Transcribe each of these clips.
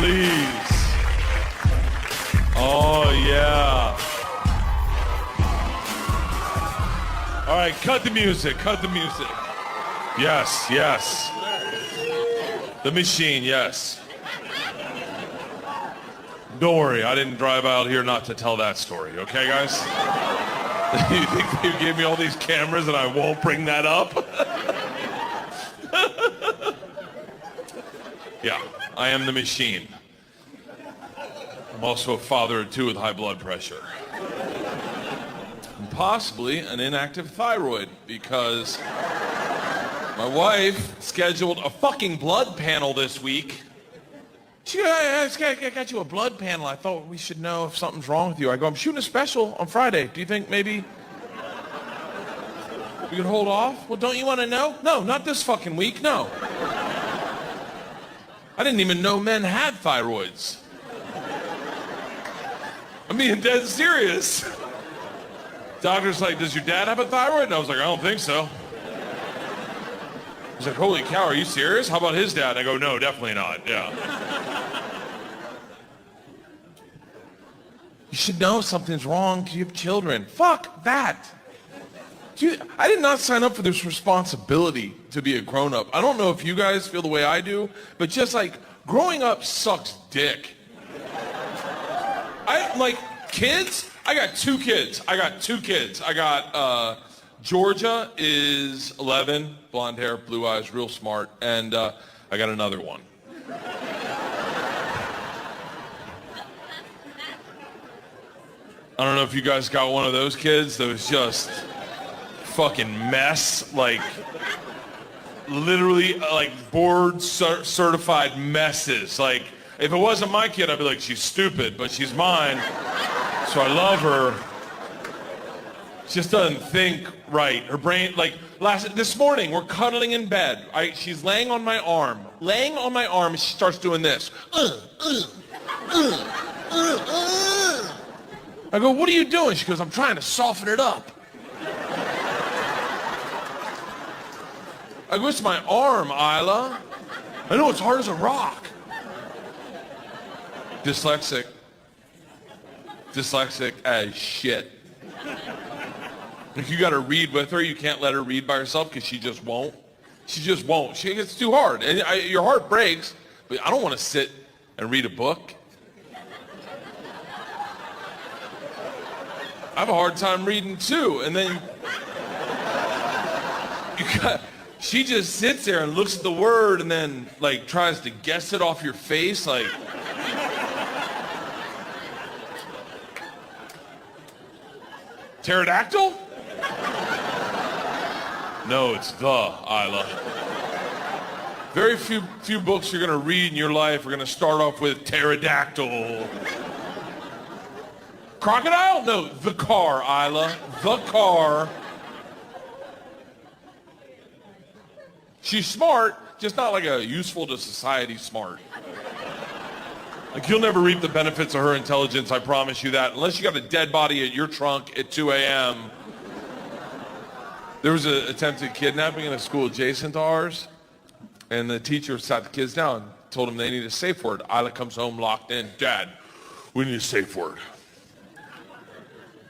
please. Oh, yeah. All right, cut the music, cut the music. Yes, yes. The machine, yes. Don't worry, I didn't drive out here not to tell that story, okay, guys? You think they gave me all these cameras and I won't bring that up? Yeah, I am the machine. I'm also a father of two with high blood pressure. And possibly an inactive thyroid because my wife scheduled a fucking blood panel this week. She goes, I got you a blood panel. I thought we should know if something's wrong with you. I go, I'm shooting a special on Friday. Do you think maybe we could hold off? Well, don't you want to know? No, not this fucking week, no. I didn't even know men had thyroids. I'm being dead serious. Doctor's like, does your dad have a thyroid? And I was like, I don't think so. He's like, holy cow, are you serious? How about his dad? And I go, no, definitely not, yeah. You should know if something's wrong because you have children. Fuck that. I did not sign up for this responsibility to be a grown-up. I don't know if you guys feel the way I do, but just like, growing up sucks dick. Kids, I got two kids. I got Georgia is 11, blonde hair, blue eyes, real smart, and I got another one. I don't know if you guys got one of those kids that was just fucking mess, like literally like board certified messes. Like if it wasn't my kid, I'd be like, she's stupid, but she's mine, so I love her. She just doesn't think right. Her brain, like this morning, we're cuddling in bed. She's laying on my arm, and she starts doing this. I go, what are you doing? She goes, I'm trying to soften it up. I go, it's my arm, Isla. I know, it's hard as a rock. Dyslexic as shit. If you gotta read with her, you can't let her read by herself because she just won't. She gets too hard. And your heart breaks, but I don't want to sit and read a book. I have a hard time reading too. And then she just sits there and looks at the word and then like tries to guess it off your face, like. Pterodactyl? No, it's the Isla. Very few books you're gonna read in your life are gonna start off with pterodactyl. Crocodile? No, the car, Isla. The car. She's smart, just not like a useful to society smart. Like, you'll never reap the benefits of her intelligence, I promise you that, unless you got a dead body at your trunk at 2 a.m. There was an attempted kidnapping in a school adjacent to ours, and the teacher sat the kids down and told them they need a safe word. Isla comes home locked in. Dad, we need a safe word.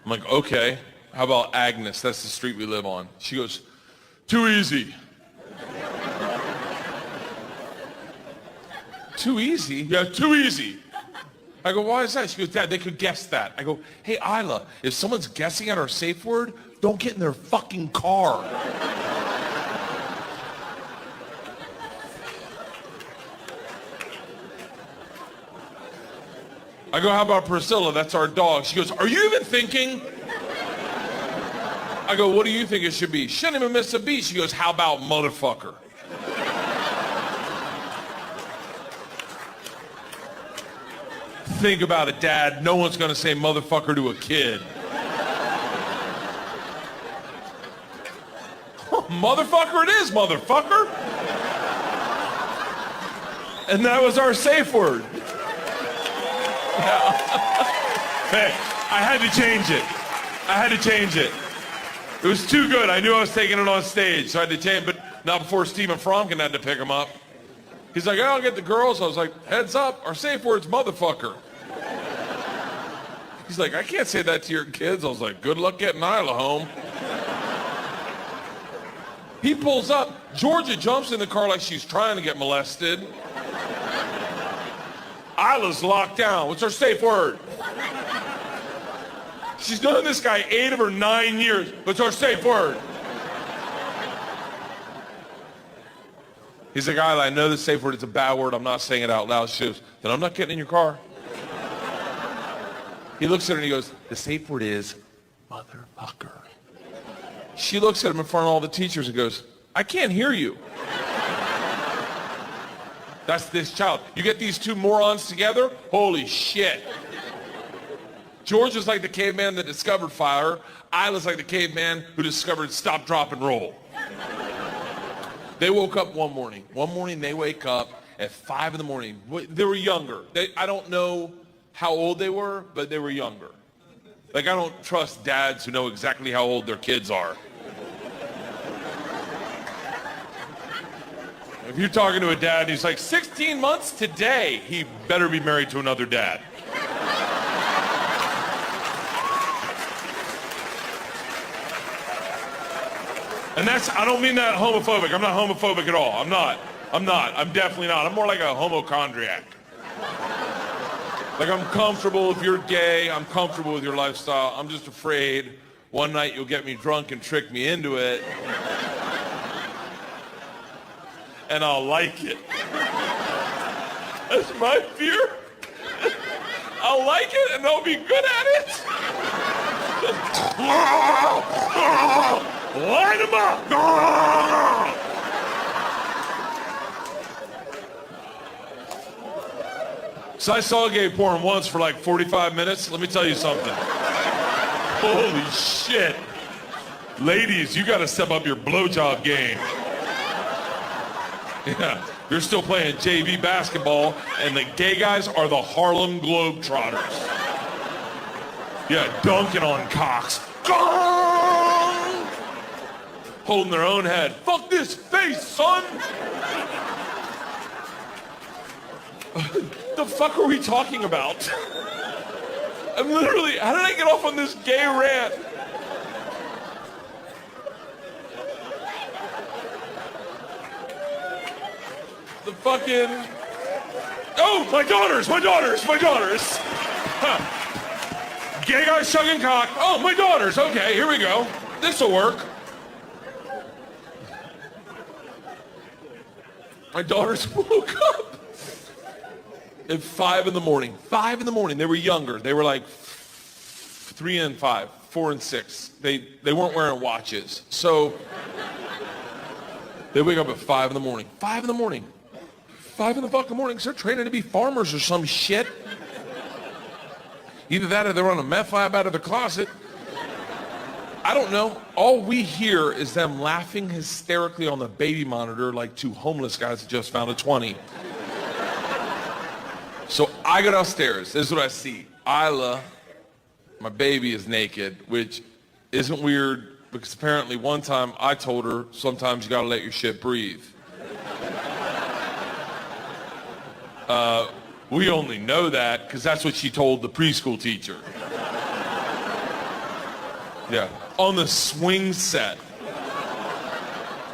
I'm like, okay, how about Agnes? That's the street we live on. She goes, too easy. Too easy? Yeah, too easy. I go, why is that? She goes, Dad, they could guess that. I go, hey, Isla, if someone's guessing at our safe word, don't get in their fucking car. I go, how about Priscilla? That's our dog. She goes, are you even thinking? I go, what do you think it should be? She didn't even miss a beat. She goes, how about motherfucker? Think about it, Dad. No one's gonna say motherfucker to a kid. Motherfucker it is, motherfucker. And that was our safe word. Yeah. Hey, I had to change it. It was too good. I knew I was taking it on stage, so I had to change it, but not before Stephen Fromkin had to pick him up. He's like, I'll get the girls. I was like, heads up, our safe word's motherfucker. He's like, I can't say that to your kids. I was like, good luck getting Isla home. He pulls up. Georgia jumps in the car like she's trying to get molested. Isla's locked down. What's her safe word? She's known this guy 8 or 9 years. What's her safe word? He's like, Isla, I know the safe word is a bad word. I'm not saying it out loud. She goes, then I'm not getting in your car. He looks at her and he goes, the safe word is motherfucker. She looks at him in front of all the teachers and goes, I can't hear you. That's this child. You get these two morons together, holy shit. George is like the caveman that discovered fire. Isla's like the caveman who discovered stop, drop, and roll. They woke up one morning. One morning they wake up at 5 in the morning. They were younger. I don't know how old they were, but they were younger. Like, I don't trust dads who know exactly how old their kids are. If you're talking to a dad and he's like, 16 months today, he better be married to another dad. And I don't mean that homophobic. I'm not homophobic at all. I'm not. I'm definitely not. I'm more like a homochondriac. Like, I'm comfortable if you're gay. I'm comfortable with your lifestyle. I'm just afraid one night you'll get me drunk and trick me into it. And I'll like it. That's my fear. I'll like it and I'll be good at it. Line them up. So I saw gay porn once for like 45 minutes. Let me tell you something. Holy shit. Ladies, you gotta step up your blowjob game. Yeah, you're still playing JV basketball, and the gay guys are the Harlem Globetrotters. Yeah, dunking on cocks. Holding their own head. Fuck this face, son! The fuck are we talking about? I'm literally, how did I get off on this gay rant? The fucking... Oh, my daughters! Huh. Gay guys chugging cock. Oh, my daughters. Okay, here we go. This'll work. My daughters woke up at 5 in the morning. 5 in the morning. They were younger. They were like 3 and 5, 4 and 6. They weren't wearing watches. So they wake up at 5 in the morning. 5 in the morning. 5 in the fucking morning, because they're training to be farmers or some shit. Either that or they're on a meth lab out of the closet. I don't know. All we hear is them laughing hysterically on the baby monitor like two homeless guys that just found a 20. So I go downstairs. This is what I see. Isla, my baby, is naked, which isn't weird because apparently one time I told her sometimes you gotta let your shit breathe. We only know that because that's what she told the preschool teacher. Yeah, on the swing set.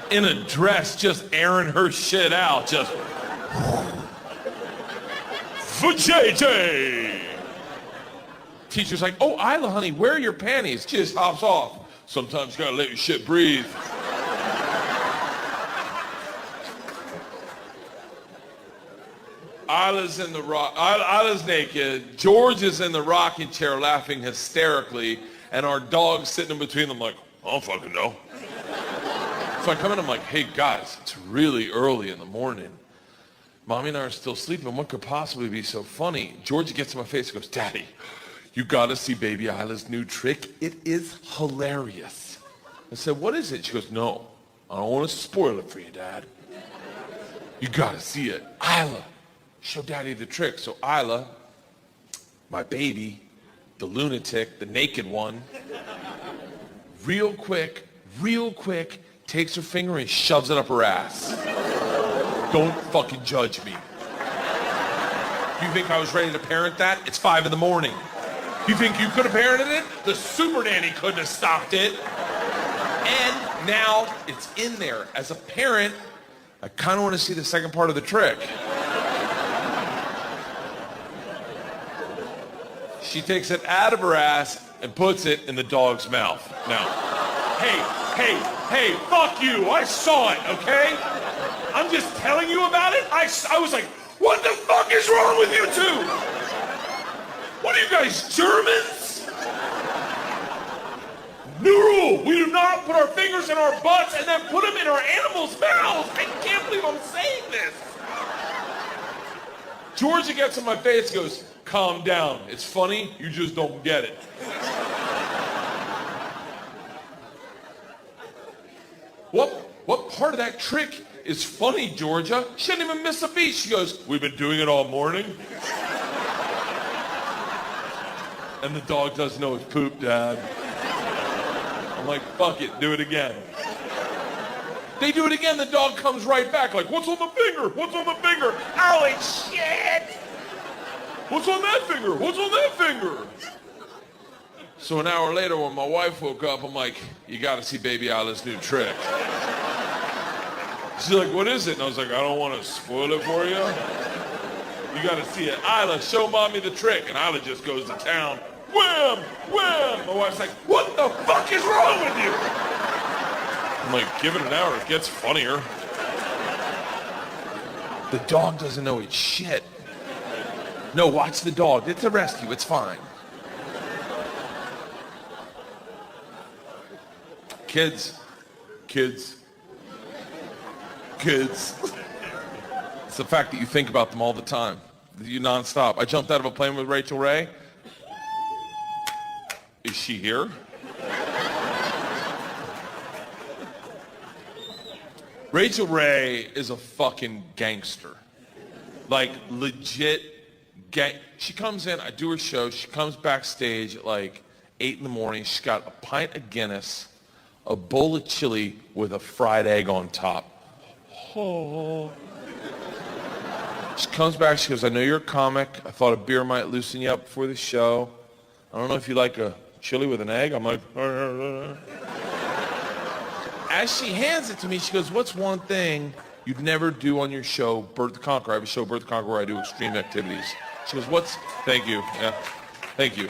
In a dress, just airing her shit out, just... For JJ! Teacher's like, oh, Isla, honey, where are your panties? Just hops off. Sometimes you gotta let your shit breathe. Isla's in the Isla's naked. George is in the rocking chair laughing hysterically, and our dog's sitting in between them like, I don't fucking know. So I come in, I'm like, hey guys, it's really early in the morning. Mommy and I are still sleeping. What could possibly be so funny? George gets in my face and goes, Daddy, you gotta see baby Isla's new trick. It is hilarious. I said, what is it? She goes, no, I don't want to spoil it for you, Dad. You gotta see it. Isla, show Daddy the trick. So Isla, my baby, the lunatic, the naked one, real quick, takes her finger and shoves it up her ass. Don't fucking judge me. You think I was ready to parent that? It's 5 in the morning. You think you could have parented it? The super nanny couldn't have stopped it. And now it's in there. As a parent, I kind of want to see the second part of the trick. She takes it out of her ass and puts it in the dog's mouth. Now, hey, fuck you. I saw it, okay? I'm just telling you about it. I was like, what the fuck is wrong with you two? What are you guys, Germans? New rule, we do not put our fingers in our butts and then put them in our animals' mouths. I can't believe I'm saying this. Georgia gets in my face, goes, calm down. It's funny, you just don't get it. What part of that trick is funny, Georgia? She didn't even miss a beat. She goes, we've been doing it all morning. And the dog doesn't know it's poop, Dad. I'm like, fuck it, do it again. They do it again, the dog comes right back like, what's on the finger? What's on the finger? Holy shit! What's on that finger? What's on that finger? So an hour later when my wife woke up, I'm like, you gotta see Baby Isla's new trick. She's like, what is it? And I was like, I don't want to spoil it for you. You gotta see it. Isla, show mommy the trick. And Isla just goes to town. Wham! Wham! My wife's like, what the fuck is wrong with you? I'm like, give it an hour, it gets funnier. The dog doesn't know it's shit. No, watch the dog. It's a rescue, it's fine. Kids. It's the fact that you think about them all the time. You nonstop. I jumped out of a plane with Rachel Ray. Is she here? Rachel Ray is a fucking gangster. Like, legit She comes in, I do her show, she comes backstage at like 8 in the morning. She's got a pint of Guinness, a bowl of chili with a fried egg on top. Oh. She comes back, she goes, I know you're a comic. I thought a beer might loosen you up before the show. I don't know if you like a chili with an egg. I'm like, As she hands it to me, she goes, what's one thing you'd never do on your show, Bert the Conqueror? I have a show, Bert the Conqueror, where I do extreme activities. She goes, thank you. Yeah, thank you.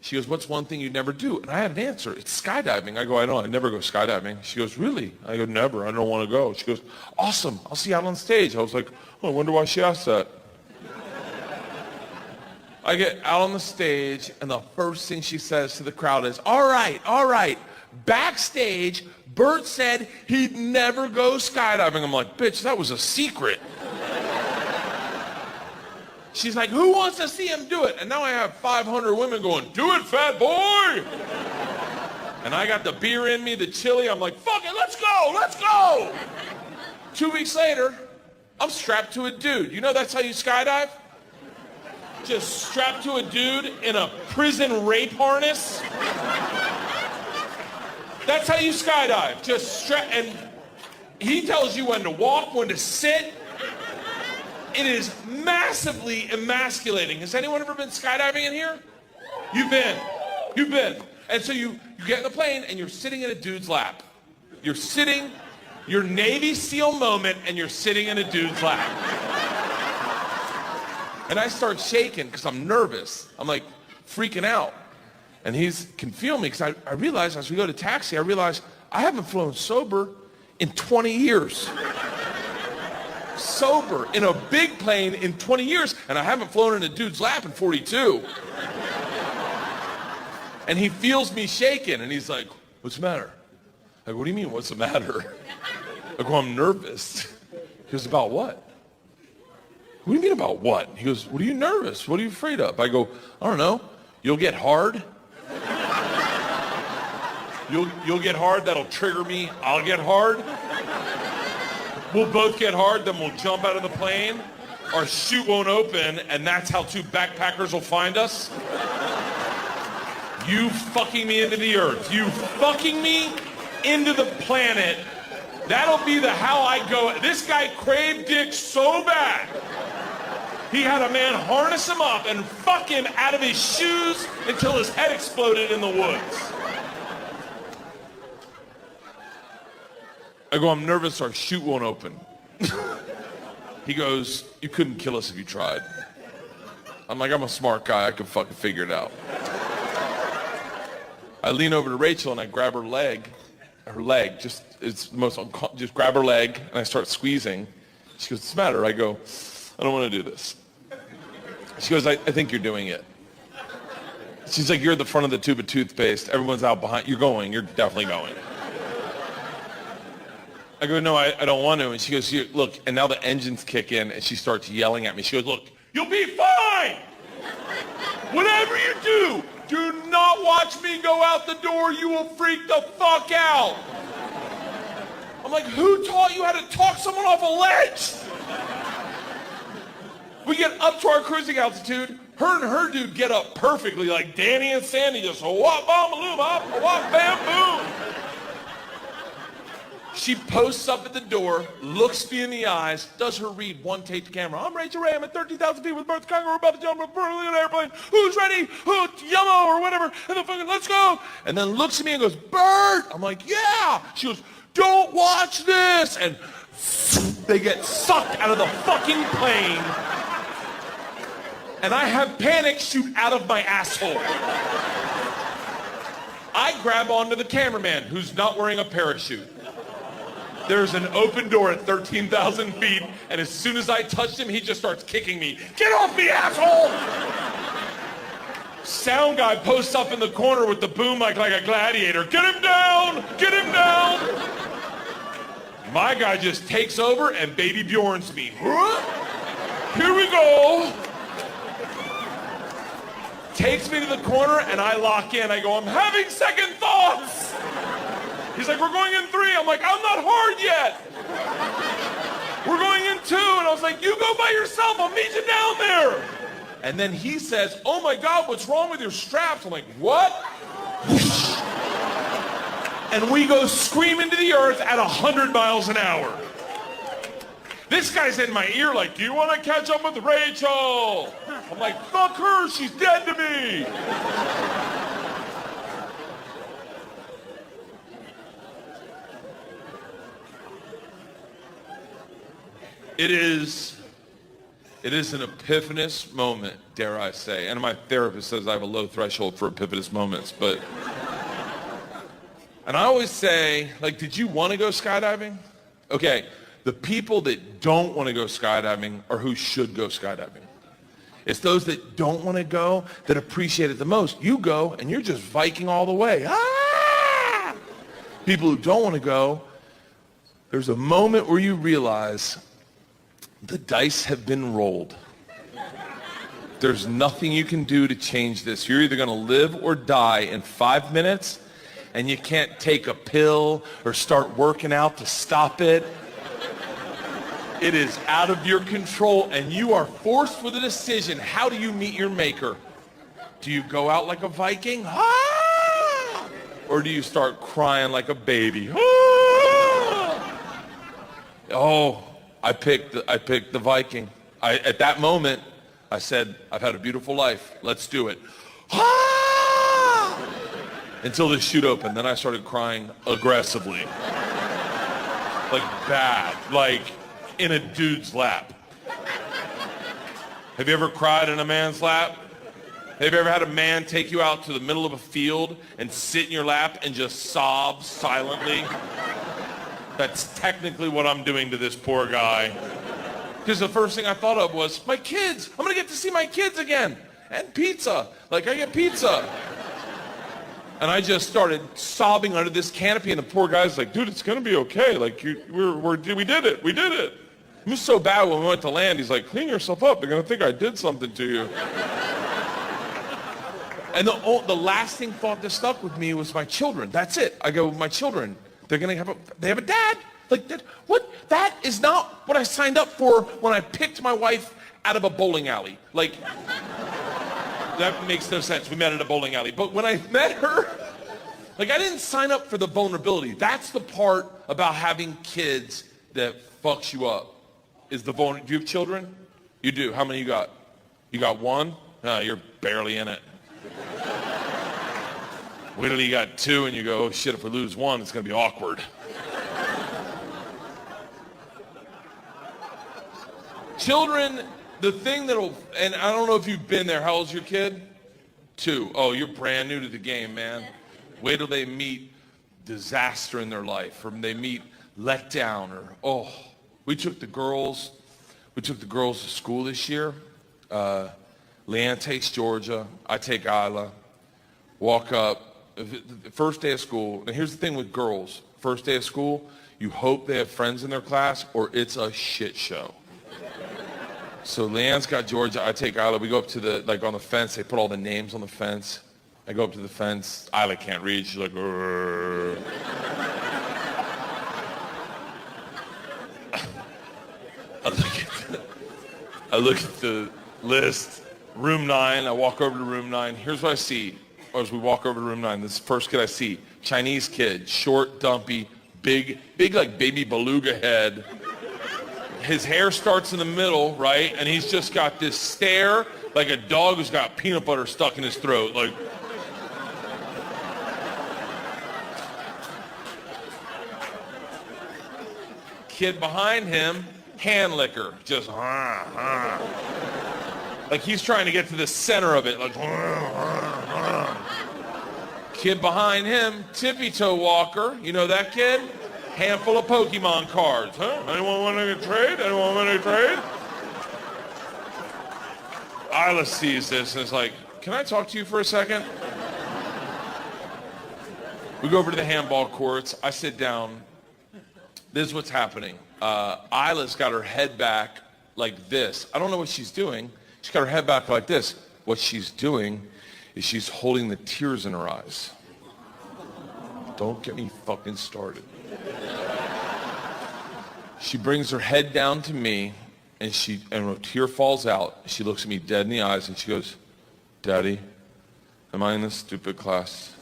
She goes, what's one thing you'd never do? And I had an answer. It's skydiving. I go, I know, I never go skydiving. She goes, really? I go, never. I don't want to go. She goes, awesome. I'll see you out on stage. I was like, oh, I wonder why she asked that. I get out on the stage, and the first thing she says to the crowd is, all right. Backstage, Bert said he'd never go skydiving. I'm like, bitch, that was a secret. She's like, who wants to see him do it? And now I have 500 women going, do it, fat boy. And I got the beer in me, the chili. I'm like, fuck it, let's go. 2 weeks later, I'm strapped to a dude. You know that's how you skydive? Just strapped to a dude in a prison rape harness. That's how you skydive. Just strap, and he tells you when to walk, when to sit. It is massively emasculating. Has anyone ever been skydiving in here? You've been. And so you get in the plane and you're sitting in a dude's lap. You're sitting, your Navy SEAL moment, and you're sitting in a dude's lap. And I start shaking because I'm nervous. I'm like freaking out. And he can feel me because I realize as we go to taxi, I realize I haven't flown sober in 20 years. Sober in a big plane in 20 years, and I haven't flown in a dude's lap in 42. And he feels me shaking, and he's like, what's the matter? I go, what do you mean, what's the matter? I go, I'm nervous. He goes, about what? What do you mean about what? He goes, what are you nervous? What are you afraid of? I go, I don't know. You'll get hard. You'll get hard, that'll trigger me. I'll get hard. We'll both get hard, then we'll jump out of the plane. Our chute won't open, and that's how 2 backpackers will find us. You fucking me into the earth. You fucking me into the planet That'll be the how I go. This guy craved dick so bad. He had a man harness him up and fuck him out of his shoes until his head exploded in the woods. I go, I'm nervous our chute won't open. He goes, you couldn't kill us if you tried. I'm like, I'm a smart guy, I could fucking figure it out. I lean over to Rachel and I grab her leg, just grab her leg and I start squeezing. She goes, what's the matter? I go, I don't want to do this. She goes, I think you're doing it. She's like, you're at the front of the tube of toothpaste. Everyone's out behind. You're definitely going. I go, no, I don't want to. And she goes, look, and now the engines kick in and she starts yelling at me. She goes, look, you'll be fine. Whatever you do not watch me go out the door. You will freak the fuck out. I'm like, who taught you how to talk someone off a ledge? We get up to our cruising altitude. Her and her dude get up perfectly, like Danny and Sandy, just wop, bam, loom, wop, bam, boom. She posts up at the door, looks me in the eyes, does her read, one take to camera. I'm Rachel Ray, I'm at 13,000 feet with Bert Kreischer, we're about to jump from an airplane. Who's ready? Who? Yellow or whatever. And then fucking, let's go. And then looks at me and goes, Bert. I'm like, yeah. She goes, don't watch this. And they get sucked out of the fucking plane. And I have panic shoot out of my asshole. I grab onto the cameraman who's not wearing a parachute. There's an open door at 13,000 feet, and as soon as I touched him, he just starts kicking me. Get off me, asshole! Sound guy posts up in the corner with the boom mic like a gladiator. Get him down! Get him down! My guy just takes over and baby Bjorns me. Here we go. Takes me to the corner and I lock in. I go, I'm having second thoughts. He's like, we're going in 3. I'm like, I'm not hard yet. We're going in 2. And I was like, you go by yourself. I'll meet you down there. And then he says, oh my God, what's wrong with your straps? I'm like, what? And we go scream into the earth at 100 miles an hour. This guy's in my ear like, do you want to catch up with Rachel? I'm like, fuck her, she's dead to me. It is an epiphanous moment, dare I say. And my therapist says I have a low threshold for epiphanous moments, but... And I always say, like, did you want to go skydiving? Okay, the people that don't want to go skydiving are who should go skydiving. It's those that don't want to go that appreciate it the most. You go, and you're just Viking all the way. Ah! People who don't want to go, there's a moment where you realize the dice have been rolled. There's nothing you can do to change this. You're either going to live or die in 5 minutes, and you can't take a pill or start working out to stop it. It is out of your control, and you are forced with a decision. How do you meet your maker? Do you go out like a Viking? Ah! Or do you start crying like a baby? Ah! Oh, I picked the Viking. At that moment, I said, I've had a beautiful life. Let's do it. Ah! Until the chute opened. Then I started crying aggressively. Like bad. Like in a dude's lap. Have you ever cried in a man's lap? Have you ever had a man take you out to the middle of a field and sit in your lap and just sob silently? That's technically what I'm doing to this poor guy. Because the first thing I thought of was, my kids. I'm going to get to see my kids again. And pizza. Like, I get pizza. And I just started sobbing under this canopy, and the poor guy's like, dude, it's going to be okay. Like, we did it. We did it. It was so bad when we went to land. He's like, clean yourself up. They're going to think I did something to you. And the lasting thought that stuck with me was my children. That's it. I go, my children. They have a dad. Like, what? That is not what I signed up for when I picked my wife out of a bowling alley. Like, that makes no sense. We met at a bowling alley. But when I met her, Like, I didn't sign up for the vulnerability. That's the part about having kids that fucks you up, is the vulnerability. Do you have children? You do. How many you got? You got one? No, you're barely in it. Wait till you got two and you go, oh shit, if we lose one, it's going to be awkward. Children, the thing that'll, and I don't know if you've been there. How old's your kid? 2. Oh, you're brand new to the game, man. Wait till they meet disaster in their life, or they meet letdown, or, we took the girls to school this year. Leanne takes Georgia, I take Isla, walk up, first day of school, and here's the thing with girls, first day of school, you hope they have friends in their class, or it's a shit show. So Leanne's got Georgia, I take Isla, we go up to the, like on the fence, they put all the names on the fence. I go up to the fence, Isla can't read, she's like, Urgh. I look at the list, room 9, I walk over to room 9, here's what I see, as we walk over to room 9, this is the first kid I see, Chinese kid, short, dumpy, big like baby beluga head. His hair starts in the middle, right? And he's just got this stare like a dog who's got peanut butter stuck in his throat. Like, kid behind him, hand licker, just like he's trying to get to the center of it. Like, kid behind him, tippy toe walker. You know that kid? Handful of Pokemon cards. Huh? Anyone want to trade? Anyone want to trade? Isla sees this and is like, can I talk to you for a second? We go over to the handball courts. I sit down. This is what's happening. Isla's got her head back like this. I don't know what she's doing. She's got her head back like this. What she's doing is she's holding the tears in her eyes. Don't get me fucking started. She brings her head down to me, and when a tear falls out, she looks at me dead in the eyes, and she goes, Daddy, am I in this stupid class?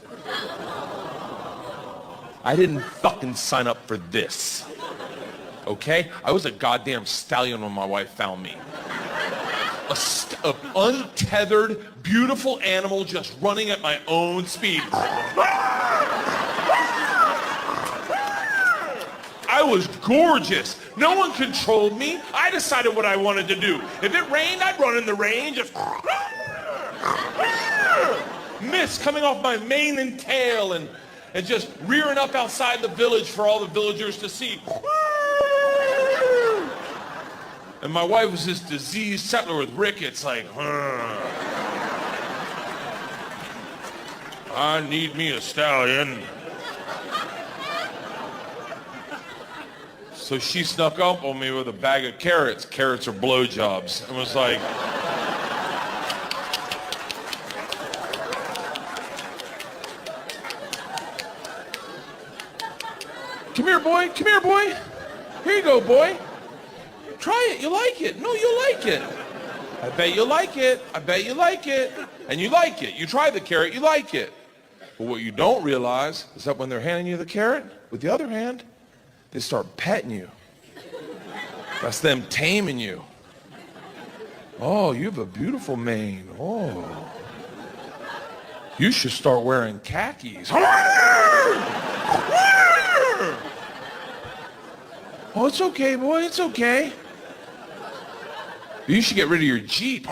I didn't fucking sign up for this, okay? I was a goddamn stallion when my wife found me. A untethered, beautiful animal just running at my own speed. I was gorgeous. No one controlled me. I decided what I wanted to do. If it rained, I'd run in the rain, just mist coming off my mane and tail and just rearing up outside the village for all the villagers to see. And my wife was this diseased settler with rickets, like, I need me a stallion. So she snuck up on me with a bag of carrots. Carrots are blowjobs. And was like, come here, boy. Come here, boy. Here you go, boy. Try it. You like it. No, you like it. I bet you like it. I bet you like it. And you like it. You try the carrot. You like it. But what you don't realize is that when they're handing you the carrot, with the other hand, they start petting you. That's them taming you. Oh, you have a beautiful mane. Oh. You should start wearing khakis. Oh, it's okay, boy. It's okay. You should get rid of your Jeep.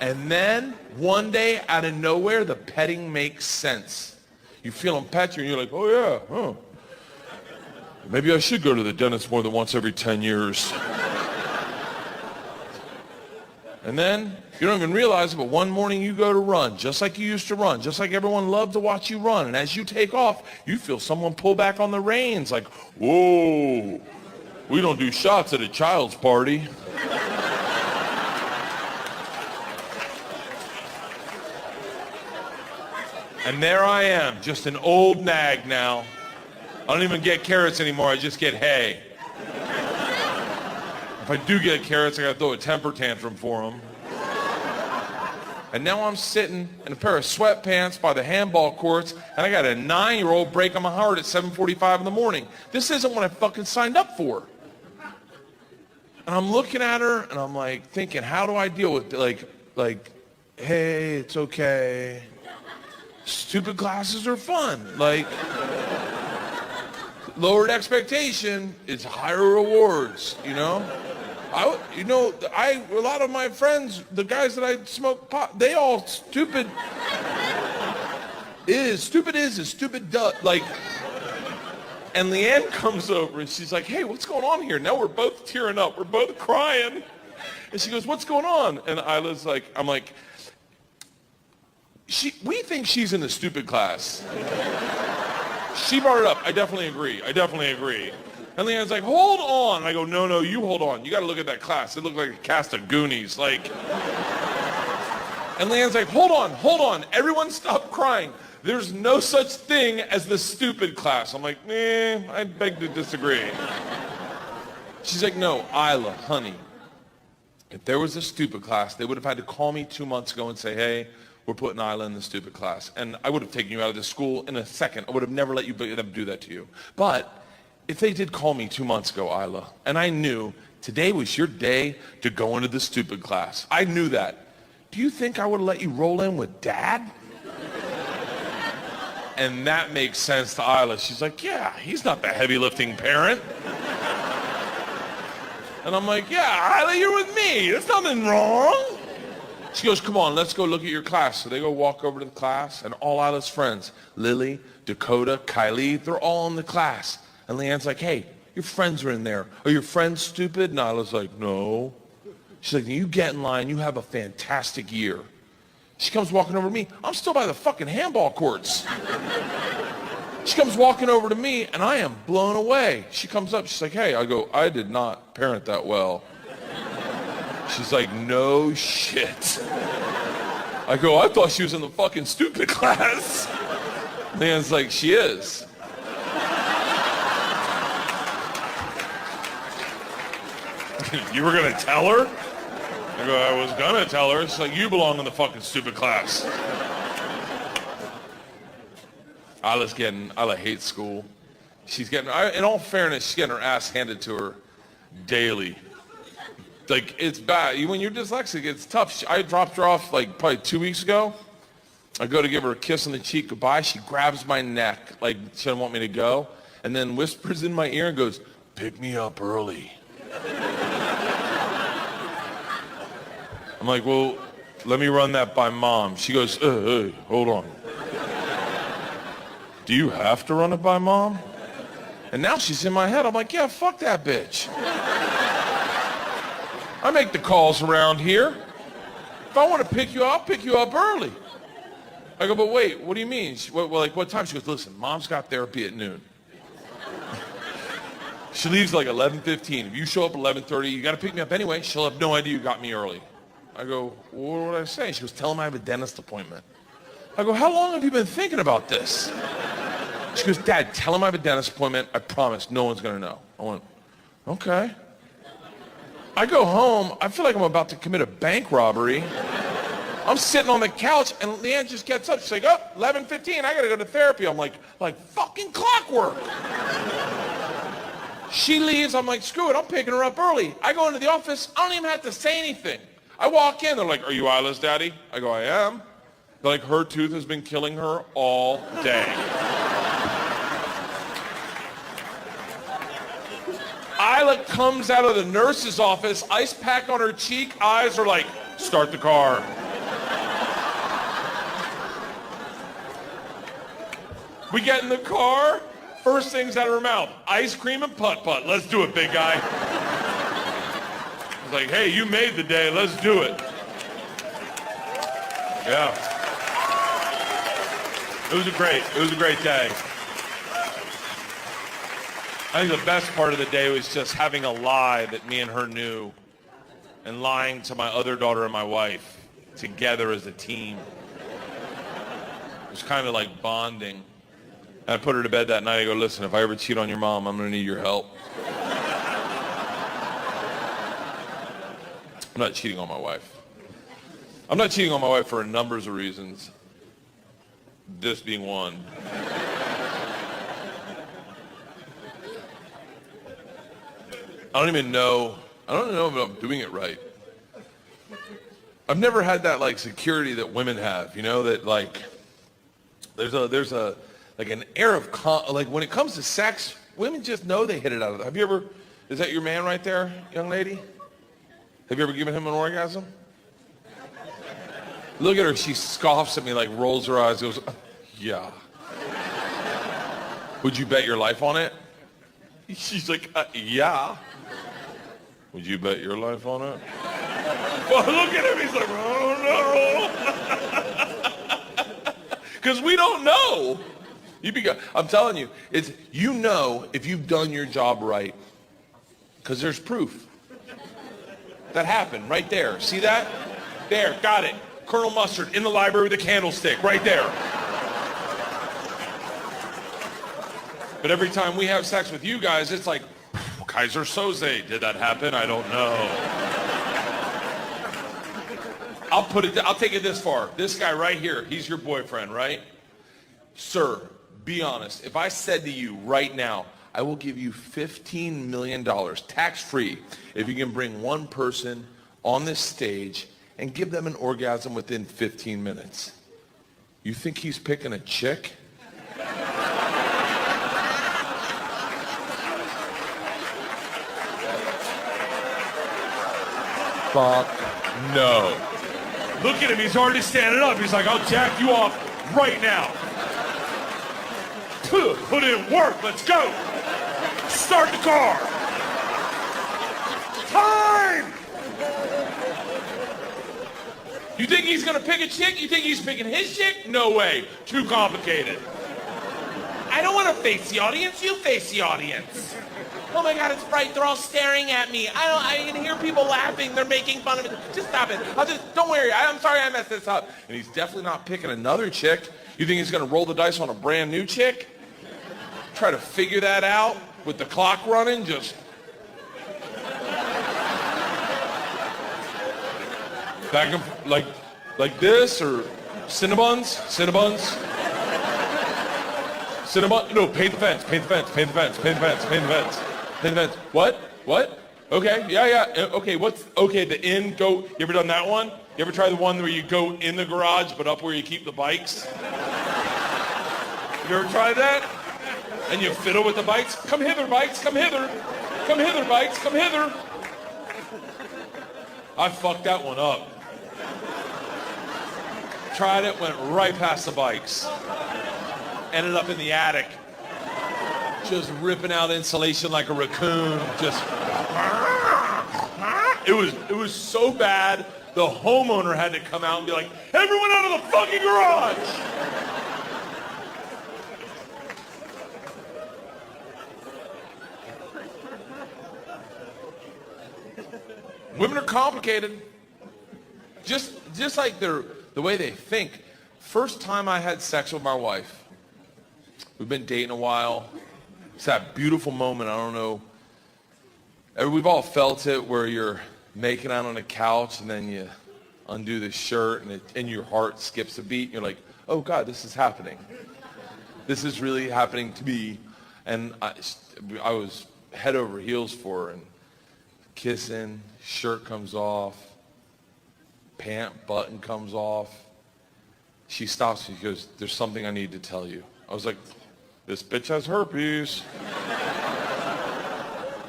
And then, one day, out of nowhere, the petting makes sense. You feel them pet you, and you're like, oh, yeah, huh. Maybe I should go to the dentist more than once every 10 years. And then, you don't even realize it, but one morning you go to run, just like you used to run, just like everyone loved to watch you run. And as you take off, you feel someone pull back on the reins, like, whoa, we don't do shots at a child's party. And there I am, just an old nag now. I don't even get carrots anymore, I just get hay. If I do get carrots, I gotta throw a temper tantrum for them. And now I'm sitting in a pair of sweatpants by the handball courts, and I got a 9-year-old breaking my heart at 7:45 in the morning. This isn't what I fucking signed up for. And I'm looking at her, and I'm like thinking, how do I deal with it? Like, hey, it's okay. Stupid classes are fun. Like, lowered expectation is higher rewards, you know? A lot of my friends, the guys that I smoke pot, they all stupid is, stupid does. Like, and Leanne comes over and she's like, hey, what's going on here? Now we're both tearing up. We're both crying. And she goes, what's going on? And Isla's like, I'm like, we think she's in the stupid class. She brought it up. I definitely agree. And Leanne's like, hold on. And I go, no, you hold on. You got to look at that class. It looked like a cast of Goonies. Like, and Leanne's like, hold on. Everyone stop crying. There's no such thing as the stupid class. I'm like, I beg to disagree. She's like, no, Isla, honey, if there was a stupid class, they would have had to call me 2 months ago and say, hey, we're putting Isla in the stupid class. And I would have taken you out of the school in a second. I would have never let them do that to you. But if they did call me 2 months ago, Isla, and I knew today was your day to go into the stupid class, I knew that, do you think I would have let you roll in with Dad? And that makes sense to Isla. She's like, yeah, he's not the heavy lifting parent. And I'm like, yeah, Isla, you're with me. There's nothing wrong. She goes, come on, let's go look at your class. So they go walk over to the class, and all Isla's friends, Lily, Dakota, Kylie, they're all in the class. And Leanne's like, hey, your friends are in there. Are your friends stupid? And Isla's like, no. She's like, you get in line. You have a fantastic year. She comes walking over to me. I'm still by the fucking handball courts. She comes walking over to me, and I am blown away. She comes up. She's like, hey. I go, I did not parent that well. She's like, no shit. I go, I thought she was in the fucking stupid class. Leanne's like, she is. You were gonna tell her? I go, I was gonna tell her. It's like, you belong in the fucking stupid class. Isla hates school. In all fairness, she's getting her ass handed to her daily. Like, it's bad. When you're dyslexic, it's tough. I dropped her off like probably 2 weeks ago. I go to give her a kiss on the cheek goodbye. She grabs my neck like she doesn't want me to go, and then whispers in my ear and goes, pick me up early. I'm like, well, let me run that by Mom. She goes, hey, hold on. Do you have to run it by Mom? And now she's in my head. I'm like, yeah, fuck that bitch. I make the calls around here. If I want to pick you up, I'll pick you up early. I go, but wait, what do you mean? What time? She goes, listen, Mom's got therapy at noon. She leaves like 11:15. If you show up at 11:30, you got to pick me up anyway. She'll have no idea you got me early. I go, well, what did I say? She goes, tell him I have a dentist appointment. I go, how long have you been thinking about this? She goes, Dad, tell him I have a dentist appointment. I promise no one's going to know. I went, okay. I go home. I feel like I'm about to commit a bank robbery. I'm sitting on the couch, and Leanne just gets up. She's like, oh, 11:15, I got to go to therapy. I'm like fucking clockwork. She leaves. I'm like, screw it. I'm picking her up early. I go into the office. I don't even have to say anything. I walk in. They're like, are you Isla's daddy? I go, I am. They're like, her tooth has been killing her all day. Isla comes out of the nurse's office, ice pack on her cheek, eyes are like, start the car. We get in the car, first things out of her mouth, ice cream and putt-putt. Let's do it, big guy. It's like, hey, you made the day, let's do it. Yeah. It was a great day. I think the best part of the day was just having a lie that me and her knew and lying to my other daughter and my wife together as a team. It was kind of like bonding. And I put her to bed that night. I go, listen, if I ever cheat on your mom, I'm going to need your help. I'm not cheating on my wife. I'm not cheating on my wife for numbers of reasons. This being one. I don't know if I'm doing it right. I've never had that like security that women have, you know, that like there's a like an air of like when it comes to sex, women just know they hit it out of the. Is that your man right there, young lady? Have you ever given him an orgasm? Look at her, she scoffs at me, like rolls her eyes, goes, yeah. Would you bet your life on it? She's like, yeah. Would you bet your life on it? Well, look at him, he's like, oh no. Because we don't know. I'm telling you, if you've done your job right, because there's proof. That happened right there. See that? There, got it. Colonel Mustard in the library with a candlestick, right there. But every time we have sex with you guys, it's like, Kaiser Soze, did that happen? I don't know. I'll take it this far. This guy right here, he's your boyfriend, right? Sir, be honest. If I said to you right now, I will give you $15 million, tax-free, if you can bring one person on this stage and give them an orgasm within 15 minutes. You think he's picking a chick? Fuck no. Look at him, he's already standing up. He's like, I'll jack you off right now. Put in work, let's go. Start the car. Time! You think he's gonna pick a chick? You think he's picking his chick? No way. Too complicated. I don't want to face the audience. You face the audience. Oh my God, it's bright. They're all staring at me. I can hear people laughing. They're making fun of me. Just stop it. Don't worry. I'm sorry I messed this up. And he's definitely not picking another chick. You think he's gonna roll the dice on a brand new chick? Try to figure that out with the clock running, just. Back and like this, or Cinnabons? No, paint the fence. What? Okay, yeah. Okay, the in, go, you ever done that one? You ever try the one where you go in the garage, but up where you keep the bikes? You ever tried that? And you fiddle with the bikes? Come hither, bikes, come hither. Come hither, bikes, come hither. I fucked that one up. Tried it, went right past the bikes. Ended up in the attic. Just ripping out insulation like a raccoon. Just. It was so bad, the homeowner had to come out and be like, everyone out of the fucking garage! Women are complicated. Just like the way they think. First time I had sex with my wife, we've been dating a while. It's that beautiful moment, I don't know. We've all felt it where you're making out on a couch and then you undo the shirt and your heart skips a beat. And you're like, oh God, this is happening. This is really happening to me. And I was head over heels for her and kissing, shirt comes off, pant button comes off. She stops me, she goes, there's something I need to tell you. I was like, this bitch has herpes.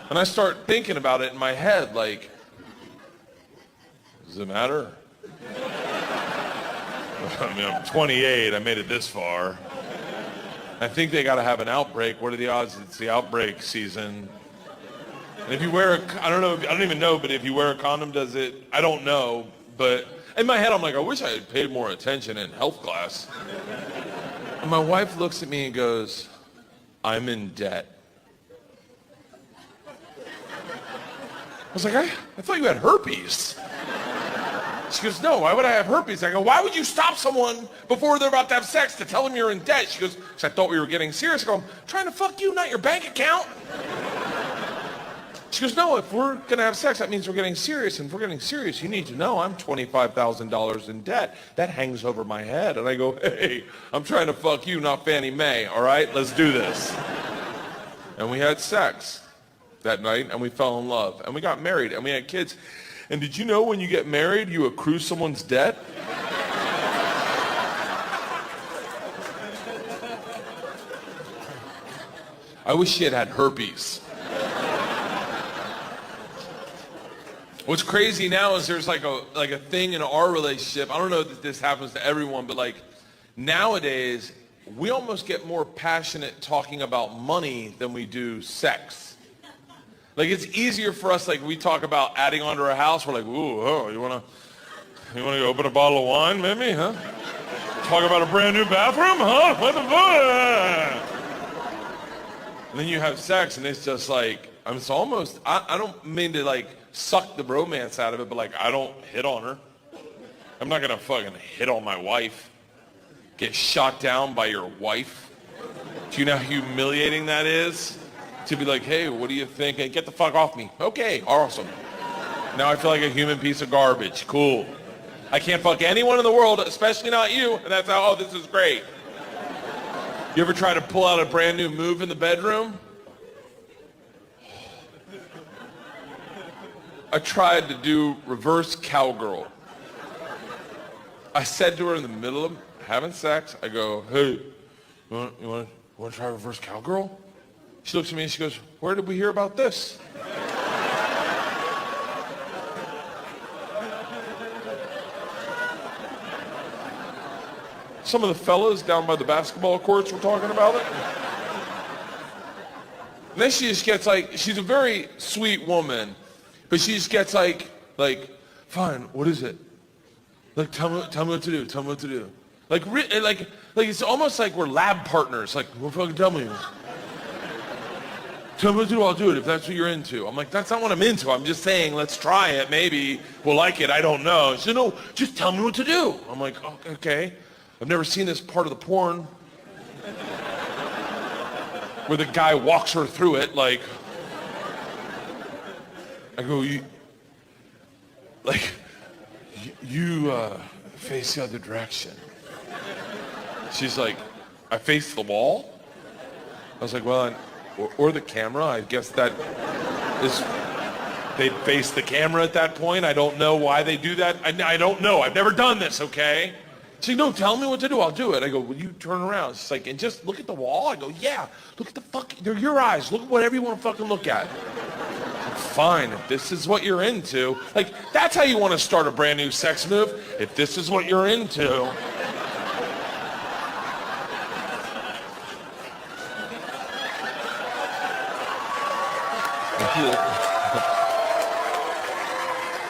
And I start thinking about it in my head, like, does it matter? I mean, I'm 28, I made it this far. I think they gotta have an outbreak. What are the odds it's the outbreak season? And if you wear I don't even know, but if you wear a condom, does it? I don't know, but in my head, I'm like, I wish I had paid more attention in health class. And my wife looks at me and goes, I'm in debt. I was like, I thought you had herpes. She goes, no, why would I have herpes? I go, why would you stop someone before they're about to have sex to tell them you're in debt? She goes, because I thought we were getting serious. I go, I'm trying to fuck you, not your bank account. She goes, no, if we're going to have sex, that means we're getting serious. And if we're getting serious, you need to know I'm $25,000 in debt. That hangs over my head. And I go, hey, I'm trying to fuck you, not Fannie Mae. All right, let's do this. And we had sex that night, and we fell in love. And we got married, and we had kids. And did you know when you get married, you accrue someone's debt? I wish she had had herpes. What's crazy now is there's like a thing in our relationship. I don't know that this happens to everyone, but like nowadays, we almost get more passionate talking about money than we do sex. Like it's easier for us, like we talk about adding on to our house, we're like, ooh, oh, you wanna go open a bottle of wine maybe, huh? Talk about a brand new bathroom, huh? What the fuck? And then you have sex and it's just like, it's almost, I don't mean to like suck the romance out of it, but like I don't hit on her. I'm not gonna fucking hit on my wife. Get shot down by your wife. Do you know how humiliating that is? To be like, hey, what do you think? Hey, get the fuck off me. Okay, awesome. Now I feel like a human piece of garbage. Cool. I can't fuck anyone in the world, especially not you, and that's how, oh, this is great. You ever try to pull out a brand new move in the bedroom? I tried to do reverse cowgirl. I said to her in the middle of having sex, I go, hey, you want to try reverse cowgirl? She looks at me and she goes, where did we hear about this? Some of the fellas down by the basketball courts were talking about it. And then she just gets like, she's a very sweet woman, but she just gets like, fine, what is it? Like, tell me what to do, tell me what to do. Like it's almost like we're lab partners. Like, well, fucking tell me. Tell me what to do, I'll do it if that's what you're into. I'm like, that's not what I'm into. I'm just saying, let's try it. Maybe we'll like it. I don't know. She said, no, just tell me what to do. I'm like, oh, okay. I've never seen this part of the porn where the guy walks her through it. Like, I go, you face the other direction. She's like, I face the wall? I was like, well, or the camera. I guess that is, they face the camera at that point. I don't know why they do that. I don't know. I've never done this, okay? She's like, no, tell me what to do. I'll do it. I go, will you turn around? She's like, and just look at the wall? I go, yeah. Look at the they're your eyes. Look at whatever you want to fucking look at. Like, fine, if this is what you're into. Like, that's how you want to start a brand new sex move. If this is what you're into.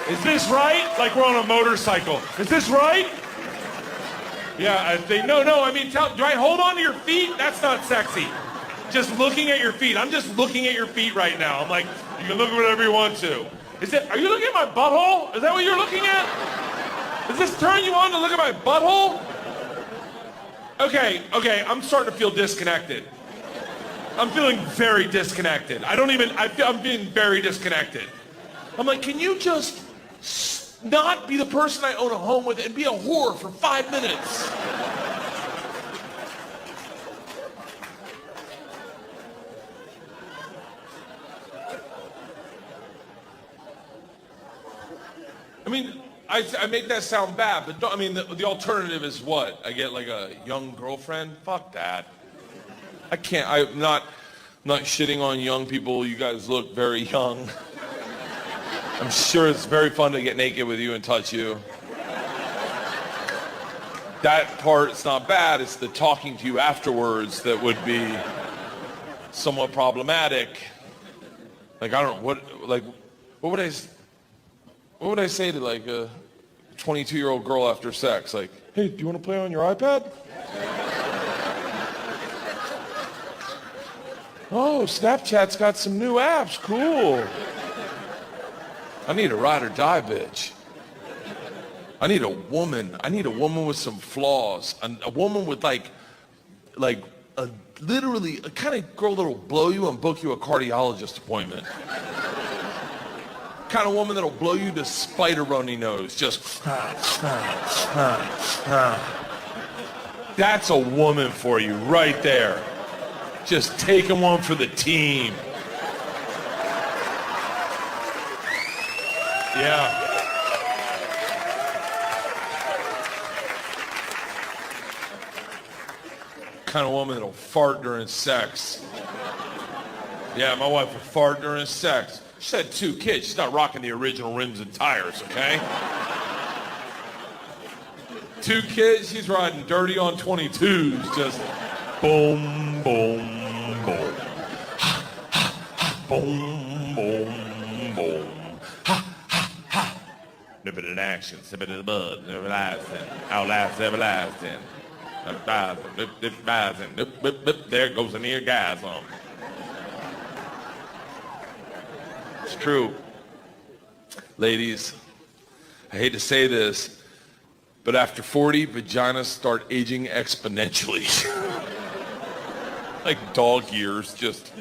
Is this right? Like we're on a motorcycle. Is this right? Yeah, I mean, do I hold on to your feet? That's not sexy. Just looking at your feet. I'm just looking at your feet right now. I'm like, you can look at whatever you want to. Are you looking at my butthole? Is that what you're looking at? Does this turn you on to look at my butthole? Okay, I'm starting to feel disconnected. I'm feeling very disconnected. I'm being very disconnected. I'm like, can you just not be the person I own a home with and be a whore for 5 minutes? I mean, I make that sound bad, but the alternative is what? I get like a young girlfriend? Fuck that. I can't, I'm not shitting on young people. You guys look very young. I'm sure it's very fun to get naked with you and touch you. That part's not bad. It's the talking to you afterwards that would be somewhat problematic. Like, I don't know, what would I say to like a 22-year-old girl after sex? Like, hey, do you want to play on your iPad? Oh, Snapchat's got some new apps. Cool. I need a ride or die bitch. I need a woman. I need a woman with some flaws. A woman with literally a kind of girl that'll blow you and book you a cardiologist appointment. Kind of woman that'll blow you to spite a runny nose. Just, that's a woman for you right there. Just taking one for the team. Yeah. Kind of woman that'll fart during sex. Yeah, my wife will fart during sex. She had 2 kids. She's not rocking the original rims and tires, okay? 2 kids, she's riding dirty on 22s, just boom, boom, boom. Boom, boom, boom. Nip it in action, sip it in the bud, everlasting, outlast everlasting. There goes an eargasm. It's true. Ladies, I hate to say this, but after 40, vaginas start aging exponentially. Like dog years, just.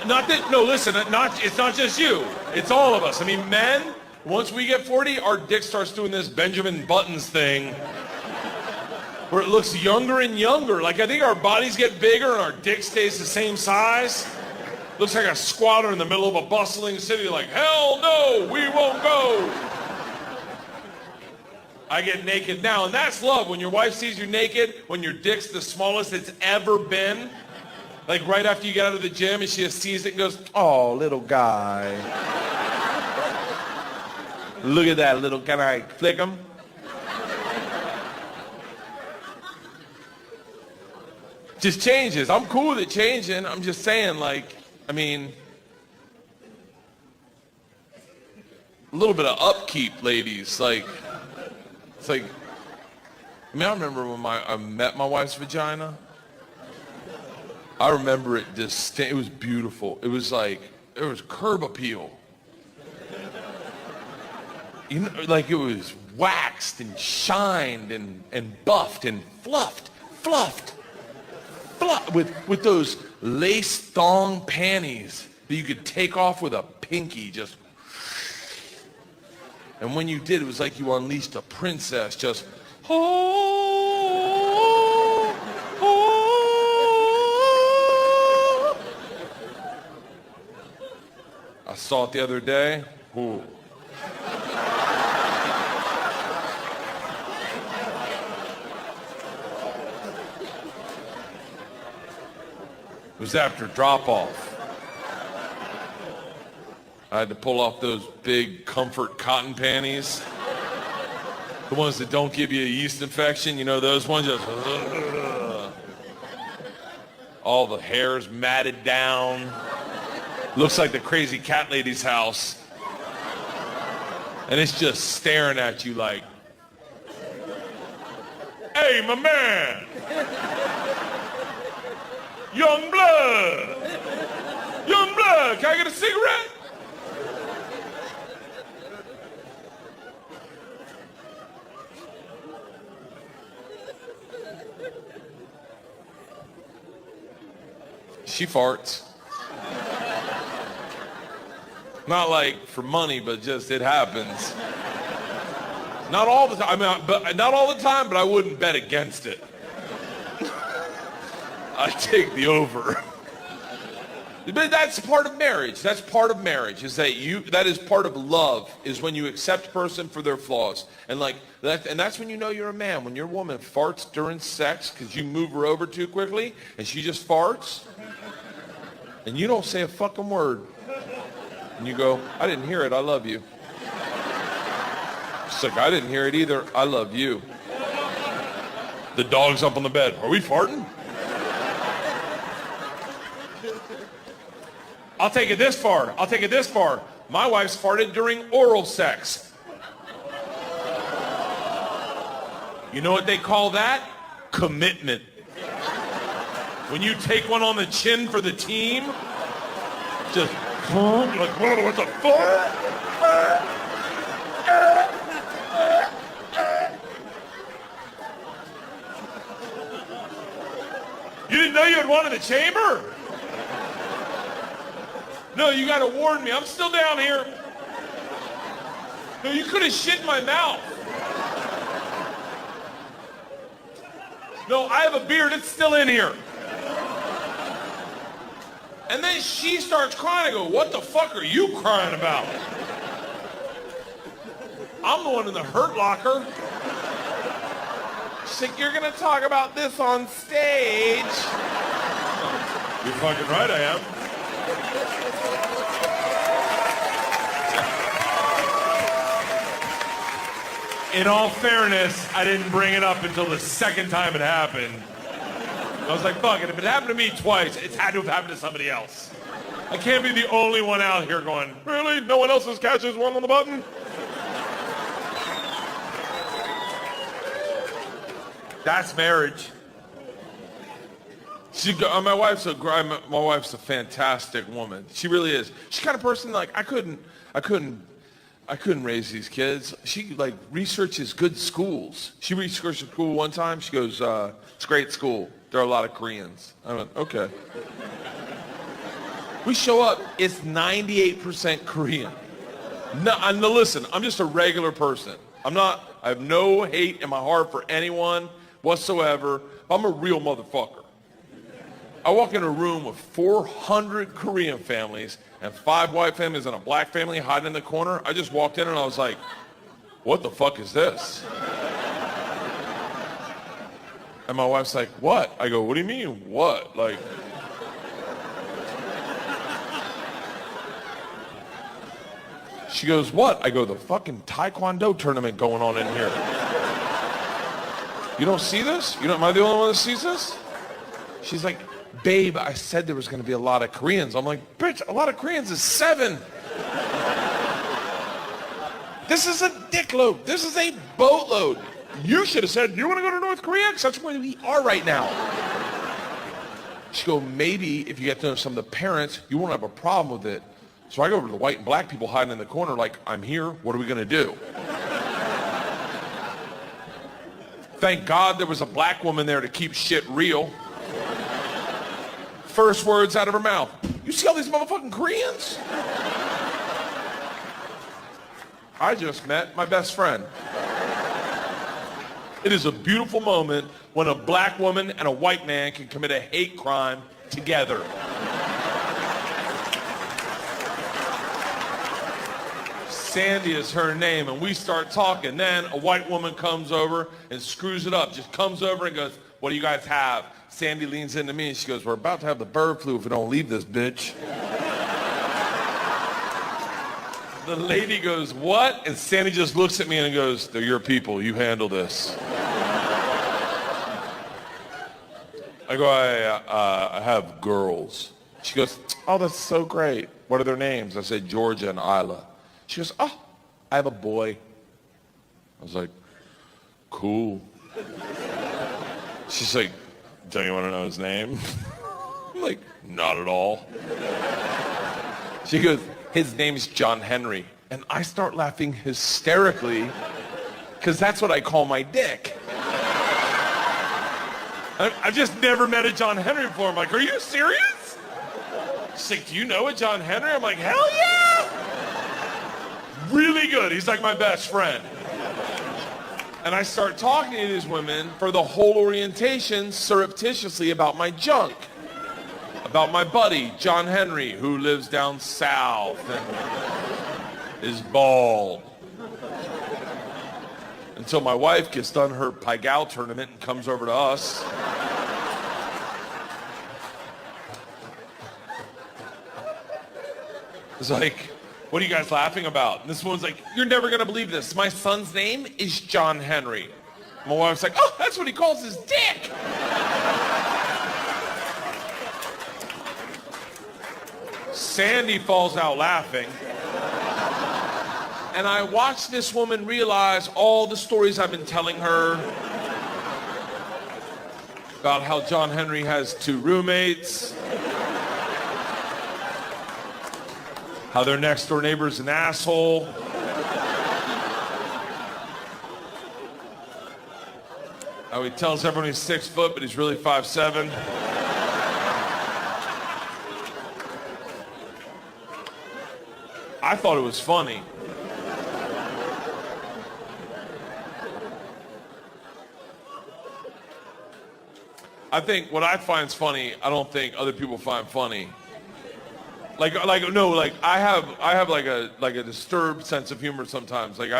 Not that, no, listen, it's not just you. It's all of us. I mean, men, once we get 40, our dick starts doing this Benjamin Buttons thing where it looks younger and younger. Like, I think our bodies get bigger and our dick stays the same size. Looks like a squatter in the middle of a bustling city, like, hell no, we won't go. I get naked now, and that's love. When your wife sees you naked, when your dick's the smallest it's ever been, like right after you get out of the gym and she just sees it and goes, oh, little guy. Look at that little, can I flick him? Just changes. I'm cool with it changing. I'm just saying, like, I mean, a little bit of upkeep, ladies. Like, it's like, I mean, I remember when I met my wife's vagina. I remember it it was beautiful. It was like, there was curb appeal. You know, like it was waxed and shined and buffed and fluffed with those lace thong panties that you could take off with a pinky, just. And when you did, it was like you unleashed a princess, just. I saw it the other day. Ooh. It was after drop-off. I had to pull off those big comfort cotton panties. The ones that don't give you a yeast infection, you know, those ones just... all the hair's matted down. Looks like the crazy cat lady's house. And it's just staring at you like, hey, my man! Young blood! Young blood, can I get a cigarette? She farts. Not like for money, but just it happens. Not all the time. I mean, not all the time, but I wouldn't bet against it. I take the over. But that's part of marriage. That's part of marriage. Is that is part of love, is when you accept a person for their flaws. And like that, and that's when you know you're a man. When your woman farts during sex because you move her over too quickly and she just farts and you don't say a fucking word. And you go, I didn't hear it, I love you. She's like, I didn't hear it either, I love you. The dog's up on the bed. Are we farting? I'll take it this far. My wife's farted during oral sex. You know what they call that? Commitment. When you take one on the chin for the team, just, you're like, whoa, what the fuck? You didn't know you had one in the chamber? No, you gotta warn me. I'm still down here. No, you could have shit in my mouth. No, I have a beard. It's still in here. And then she starts crying. I go, what the fuck are you crying about? I'm the one in the hurt locker. She's like, you're going to talk about this on stage. You're fucking right, I am. In all fairness, I didn't bring it up until the second time it happened. I was like, fuck it, if it happened to me twice, it's had to have happened to somebody else. I can't be the only one out here going, really? No one else's catches one on the button? That's marriage. My wife's a fantastic woman. She really is. She's the kind of person like I couldn't raise these kids. She like researches good schools. She researched a school one time. She goes, it's a great school. There are a lot of Koreans. I went, okay. We show up, it's 98% Korean. No, listen, I'm just a regular person. I have no hate in my heart for anyone whatsoever. I'm a real motherfucker. I walk in a room with 400 Korean families and 5 white families and a black family hiding in the corner. I just walked in and I was like, what the fuck is this? And my wife's like, what? I go, what do you mean, what? Like, she goes, what? I go, the fucking Taekwondo tournament going on in here. You don't see this? Am I the only one that sees this? She's like, babe, I said there was going to be a lot of Koreans. I'm like, bitch, a lot of Koreans is 7. This is a dickload. This is a boatload. You should have said, you want to go to North Korea? Because that's where we are right now. She go, maybe if you get to know some of the parents, you won't have a problem with it. So I go over to the white and black people hiding in the corner like, I'm here. What are we going to do? Thank God there was a black woman there to keep shit real. First words out of her mouth. You see all these motherfucking Koreans? I just met my best friend. It is a beautiful moment when a black woman and a white man can commit a hate crime together. Sandy is her name, and we start talking. Then a white woman comes over and screws it up, just comes over and goes, what do you guys have? Sandy leans into me and she goes, we're about to have the bird flu if we don't leave this bitch. The lady goes, what? And Sandy just looks at me and goes, they're your people, you handle this. I go, I have girls. She goes, oh, that's so great. What are their names? I said, Georgia and Isla. She goes, oh, I have a boy. I was like, cool. She's like, don't you want to know his name? I'm like, not at all. She goes, his name is John Henry. And I start laughing hysterically because that's what I call my dick. I've just never met a John Henry before. I'm like, are you serious? She's like, do you know a John Henry? I'm like, hell yeah! Really good. He's like my best friend. And I start talking to these women for the whole orientation surreptitiously about my junk. About my buddy, John Henry, who lives down south and is bald. Until my wife gets done her Pai Gow tournament and comes over to us. It's like, what are you guys laughing about? And this woman's like, you're never going to believe this. My son's name is John Henry. My wife's like, oh, that's what he calls his dick. Sandy falls out laughing. And I watch this woman realize all the stories I've been telling her about how John Henry has 2 roommates, how their next door neighbor's an asshole, how he tells everyone he's 6 foot, but he's really 5'7". I thought it was funny. I think what I find funny, I don't think other people find funny. I have like a disturbed sense of humor sometimes. Like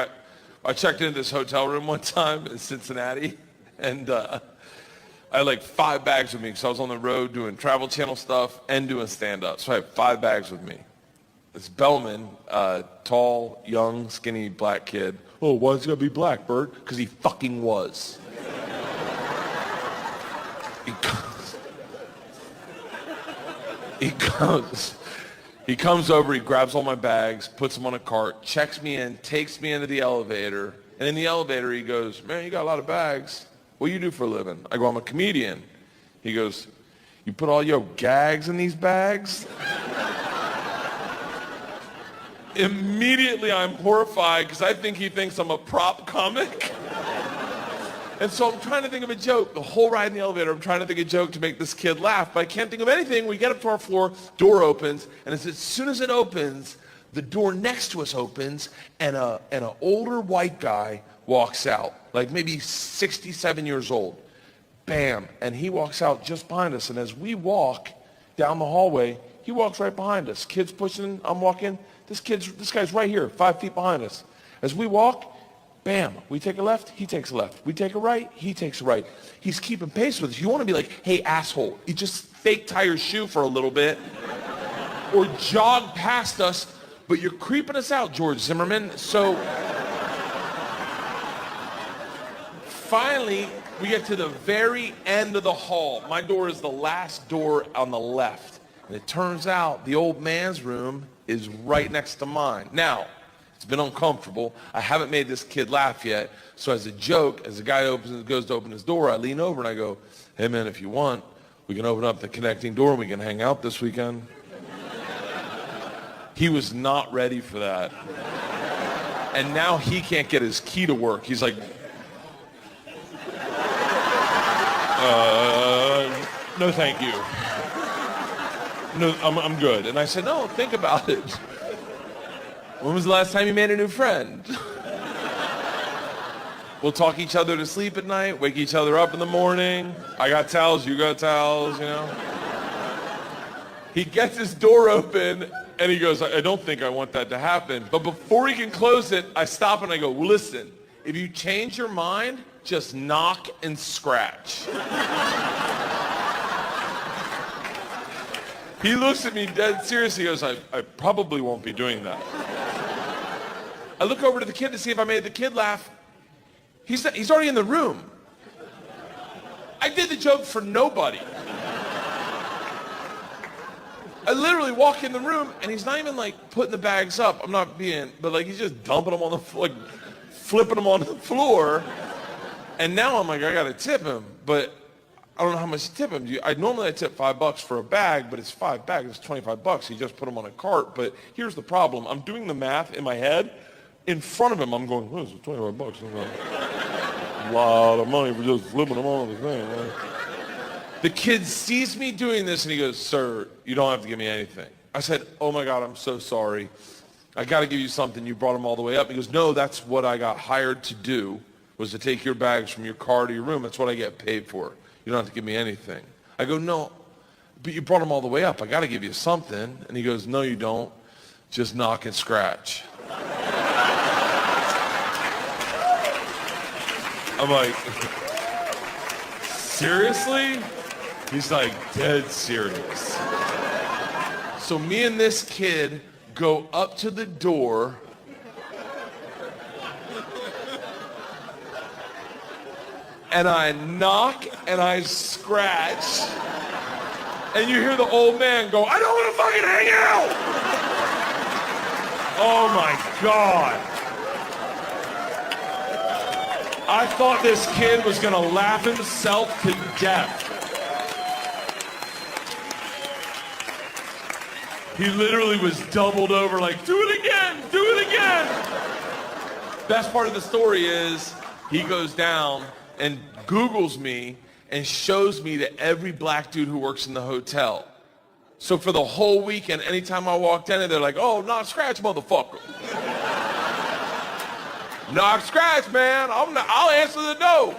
I checked into this hotel room one time in Cincinnati, and I had like 5 bags with me because I was on the road doing Travel Channel stuff and doing stand-up. So I had 5 bags with me. This bellman, tall, young, skinny, black kid. Oh, why's it gotta be black, Bert? Because he fucking was. He comes over, he grabs all my bags, puts them on a cart, checks me in, takes me into the elevator, and in the elevator he goes, man, you got a lot of bags. What do you do for a living? I go, I'm a comedian. He goes, you put all your gags in these bags? Immediately I'm horrified because I think he thinks I'm a prop comic. And so I'm trying to think of a joke. The whole ride in the elevator, I'm trying to think of a joke to make this kid laugh, but I can't think of anything. We get up to our floor, door opens, and as soon as it opens, the door next to us opens, and an older white guy walks out, like maybe 67 years old. Bam, and he walks out just behind us, and as we walk down the hallway, he walks right behind us. Kids pushing, I'm walking. This guy's right here, 5 feet behind us. As we walk, bam, we take a left, he takes a left. We take a right, he takes a right. He's keeping pace with us. You want to be like, hey, asshole, you just fake tie your shoe for a little bit or jog past us, but you're creeping us out, George Zimmerman. So finally, we get to the very end of the hall. My door is the last door on the left. And it turns out the old man's room is right next to mine. Now, it's been uncomfortable. I haven't made this kid laugh yet. So as a joke, as the guy goes to open his door, I lean over and I go, hey man, if you want, we can open up the connecting door and we can hang out this weekend. He was not ready for that. And now he can't get his key to work. He's like, no thank you. No, I'm good. And I said, no, think about it. When was the last time you made a new friend? We'll talk each other to sleep at night, wake each other up in the morning. I got towels, you got towels, you know. He gets his door open and he goes, I don't think I want that to happen. But before he can close it, I stop and I go, well, listen, if you change your mind, just knock and scratch. He looks at me dead seriously. He goes, I probably won't be doing that. I look over to the kid to see if I made the kid laugh. He's already in the room. I did the joke for nobody. I literally walk in the room and he's not even like putting the bags up. I'm not being, but like he's just dumping them on the floor, like flipping them on the floor. And now I'm like, I gotta tip him, but I don't know how much to tip him. I normally tip $5 for a bag, but it's 5 bags, it's $25. He just put them on a cart. But here's the problem. I'm doing the math in my head. In front of him, I'm going, oh, it's $25. A lot of money for just flipping them on the thing. Right? The kid sees me doing this and he goes, sir, you don't have to give me anything. I said, oh my God, I'm so sorry. I got to give you something. You brought them all the way up. He goes, no, that's what I got hired to do, was to take your bags from your car to your room. That's what I get paid for. You don't have to give me anything. I go, no, but you brought them all the way up. I got to give you something. And he goes, no, you don't. Just knock and scratch. I'm like, seriously? He's like, dead serious. So me and this kid go up to the door. And I knock and I scratch. And you hear the old man go, I don't want to fucking hang out. Oh my God. I thought this kid was gonna laugh himself to death. He literally was doubled over like, do it again, do it again. Best part of the story is he goes down and Googles me and shows me to every black dude who works in the hotel. So for the whole weekend, anytime I walked in, they're like, oh, knock scratch, motherfucker. Knock scratch, man. I'll answer the no.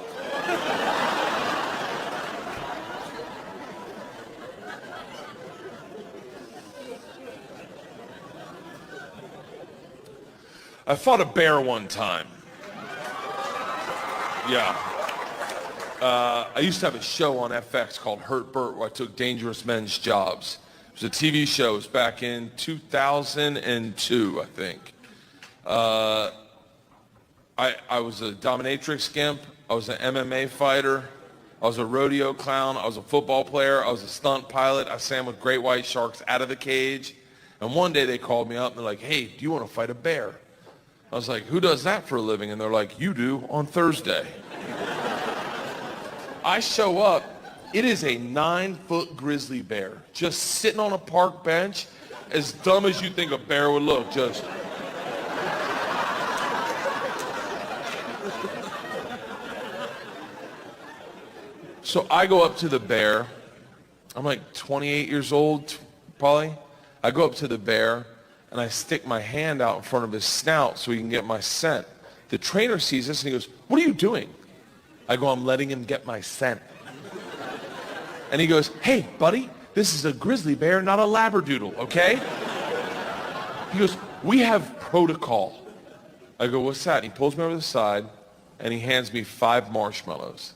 I fought a bear one time. Yeah. I used to have a show on FX called Hurt Bert where I took dangerous men's jobs. It was a TV show. It was back in 2002, I think. I was a dominatrix gimp. I was an MMA fighter. I was a rodeo clown. I was a football player. I was a stunt pilot. I swam with great white sharks out of the cage. And one day they called me up and they're like, hey, do you want to fight a bear? I was like, who does that for a living? And they're like, you do on Thursday. I show up. It is a 9-foot grizzly bear just sitting on a park bench, as dumb as you think a bear would look, just. So I go up to the bear. I'm like 28 years old, probably. I go up to the bear and I stick my hand out in front of his snout so he can get my scent. The trainer sees this and he goes, what are you doing? I go, I'm letting him get my scent. And he goes, hey, buddy, this is a grizzly bear, not a labradoodle, okay? He goes, we have protocol. I go, what's that? And he pulls me over the side and he hands me 5 marshmallows.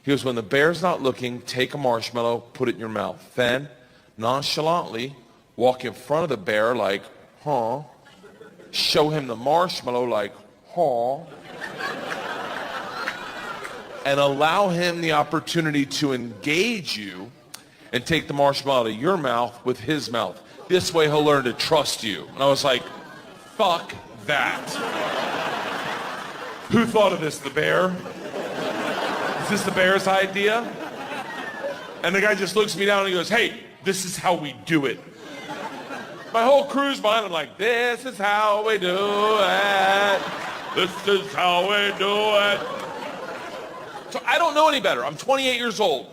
He goes, when the bear's not looking, take a marshmallow, put it in your mouth. Then, nonchalantly, walk in front of the bear like, huh? Show him the marshmallow like, huh? And allow him the opportunity to engage you and take the marshmallow out of your mouth with his mouth. This way he'll learn to trust you. And I was like, fuck that. Who thought of this, the bear? Is this the bear's idea? And the guy just looks me down and he goes, hey, this is how we do it. My whole crew's behind him like, this is how we do it. This is how we do it. So I don't know any better. I'm 28 years old.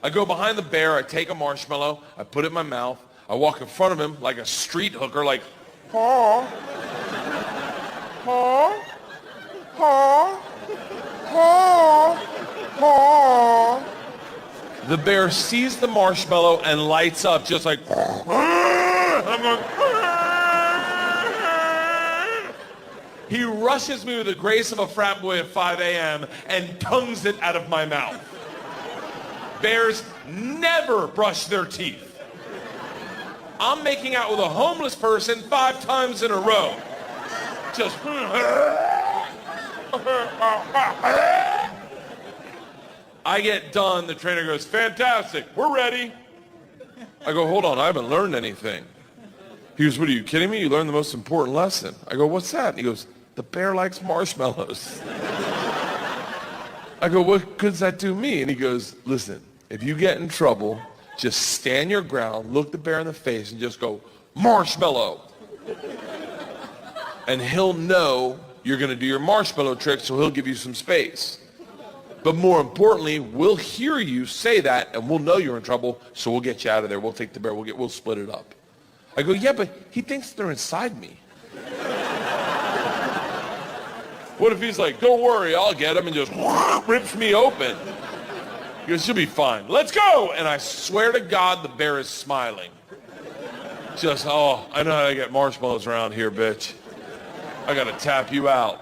I go behind the bear, I take a marshmallow, I put it in my mouth, I walk in front of him like a street hooker, like, huh? Huh? Huh? Huh? Huh? The bear sees the marshmallow and lights up just like, I'm going, he rushes me with the grace of a frat boy at 5 a.m. and tongues it out of my mouth. Bears never brush their teeth. I'm making out with a homeless person 5 times in a row. Just. I get done, the trainer goes, fantastic, we're ready. I go, hold on, I haven't learned anything. He goes, what are you kidding me? You learned the most important lesson. I go, what's that? And he goes, the bear likes marshmallows. I go, what good does that do me? And he goes, listen, if you get in trouble, just stand your ground, look the bear in the face, and just go, marshmallow. And he'll know you're going to do your marshmallow trick, so he'll give you some space. But more importantly, we'll hear you say that, and we'll know you're in trouble, so we'll get you out of there. We'll take the bear, we'll split it up. I go, yeah, but he thinks they're inside me. What if he's like, don't worry, I'll get him, and just rips me open? He goes, you'll be fine. Let's go! And I swear to God, the bear is smiling. Just, oh, I know how to get marshmallows around here, bitch. I gotta tap you out.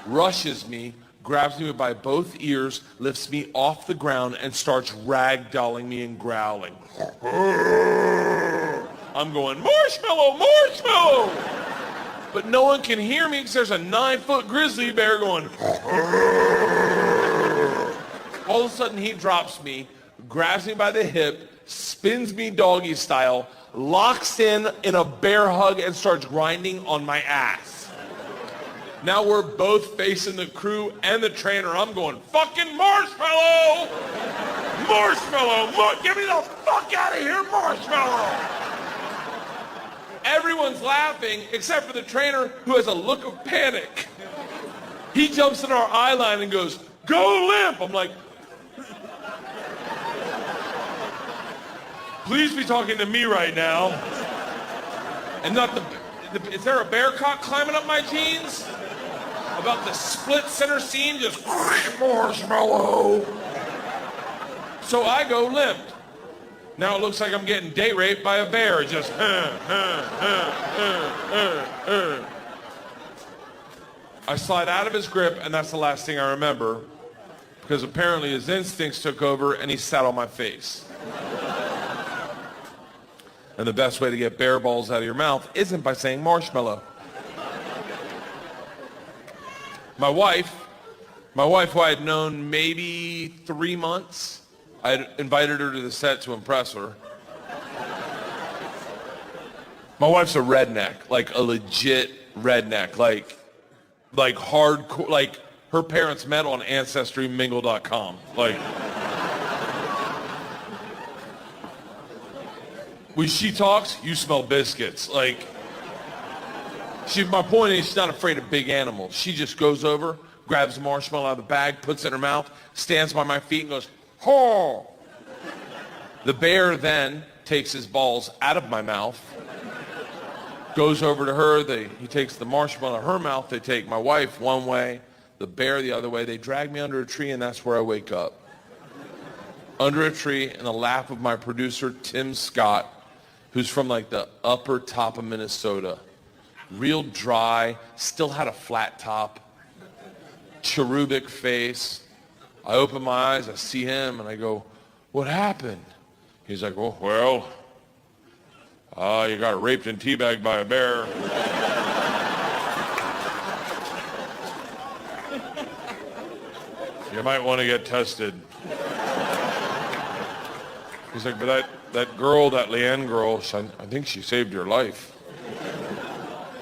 Rushes me, grabs me by both ears, lifts me off the ground, and starts ragdolling me and growling. I'm going, marshmallow, marshmallow! But no one can hear me because there's a 9-foot grizzly bear going. All of a sudden he drops me, grabs me by the hip, spins me doggy style, locks in a bear hug, and starts grinding on my ass. Now we're both facing the crew and the trainer. I'm going, fucking marshmallow! Marshmallow! Look, get me the fuck out of here, marshmallow! Everyone's laughing except for the trainer, who has a look of panic. He jumps in our eye line and goes, go limp! I'm like, please be talking to me right now. And not is there a bear cock climbing up my jeans? About the split center seam, just marshmallow. So I go limp. Now it looks like I'm getting date raped by a bear. Just, I slide out of his grip, and that's the last thing I remember, because apparently his instincts took over, and he sat on my face. And the best way to get bear balls out of your mouth isn't by saying marshmallow. My wife, who I had known maybe 3 months, I had invited her to the set to impress her. My wife's a redneck, like a legit redneck, like hardcore, like her parents met on ancestrymingle.com. Like, when she talks, you smell biscuits. Like, my point is, she's not afraid of big animals. She just goes over, grabs a marshmallow out of the bag, puts it in her mouth, stands by my feet and goes, "Haw!" The bear then takes his balls out of my mouth, goes over to her, he takes the marshmallow out of her mouth, they take my wife one way, the bear the other way, they drag me under a tree, and that's where I wake up. Under a tree in the lap of my producer, Tim Scott, who's from like the upper top of Minnesota. Real dry, still had a flat top, cherubic face. I open my eyes, I see him, and I go, "What happened?" He's like, "Oh, well, you got raped and teabagged by a bear." "You might want to get tested." He's like, "But that girl, that Leanne girl, I think she saved your life."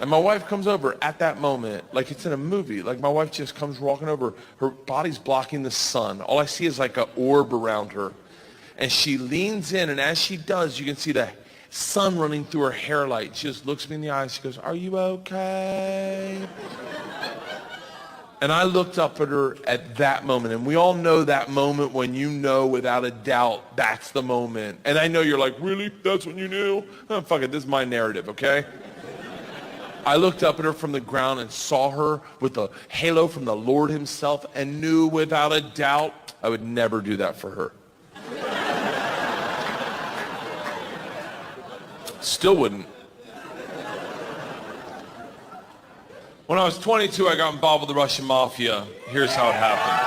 And my wife comes over at that moment, like it's in a movie. Like, my wife just comes walking over. Her body's blocking the sun. All I see is like an orb around her. And she leans in, and as she does, you can see the sun running through her hair light. She just looks me in the eyes. She goes, "Are you okay?" And I looked up at her at that moment. And we all know that moment when you know without a doubt that's the moment. And I know you're like, "Really? That's when you knew?" Oh, fuck it. This is my narrative, okay? I looked up at her from the ground and saw her with a halo from the Lord himself and knew without a doubt I would never do that for her. Still wouldn't. When I was 22, I got involved with the Russian mafia. Here's how it happened.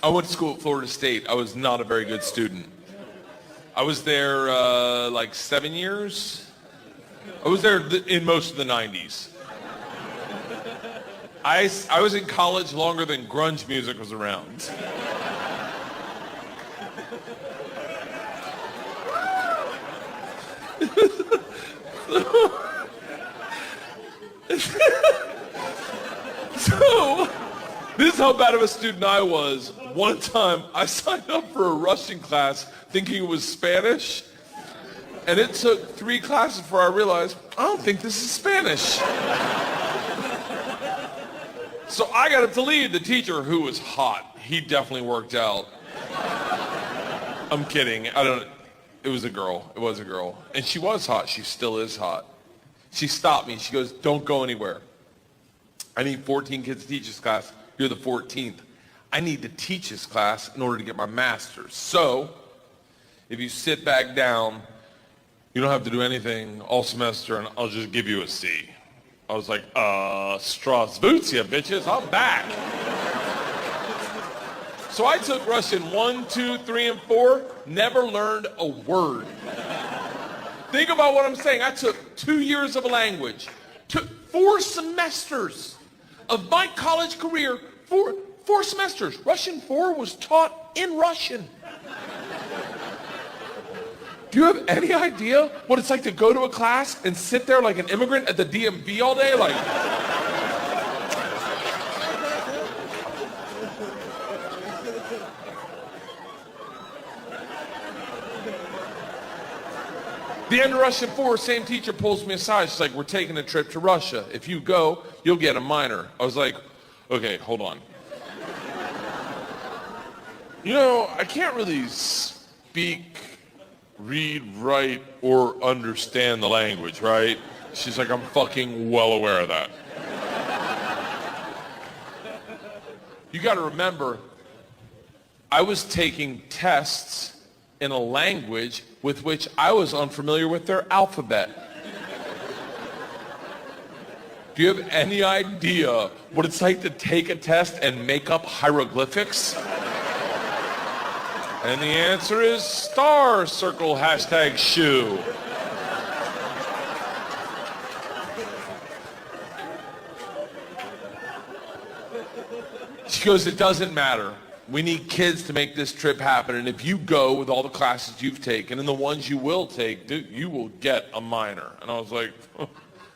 I went to school at Florida State. I was not a very good student. I was there like 7 years. I was there in most of the 90s. I was in college longer than grunge music was around. So, this is how bad of a student I was. One time, I signed up for a Russian class thinking it was Spanish, and it took 3 classes before I realized, I don't think this is Spanish. So I got it to lead. The teacher, who was hot, he definitely worked out. I'm kidding. It was a girl. It was a girl. And she was hot. She still is hot. She stopped me. She goes, "Don't go anywhere. I need 14 kids to teach this class. You're the 14th. I need to teach this class in order to get my master's. So, if you sit back down, you don't have to do anything all semester, and I'll just give you a C." I was like, Strasvutia, bitches, I'm back. So I took Russian 1, 2, 3, and 4, never learned a word. Think about what I'm saying. I took 2 years of a language, took 4 semesters of my college career, 4 semesters. Russian 4 was taught in Russian. Do you have any idea what it's like to go to a class and sit there like an immigrant at the DMV all day? Like, the end of Russian 4, same teacher pulls me aside. She's like, "We're taking a trip to Russia. If you go, you'll get a minor." I was like, "Okay, hold on. You know, I can't really speak, read, write, or understand the language, right?" She's like, "I'm fucking well aware of that." You got to remember, I was taking tests in a language with which I was unfamiliar with their alphabet. Do you have any idea what it's like to take a test and make up hieroglyphics? And the answer is star, circle, hashtag shoe. She goes, it doesn't matter. We need kids to make this trip happen. And if you go with all the classes you've taken and the ones you will take, dude, you will get a minor. And I was like,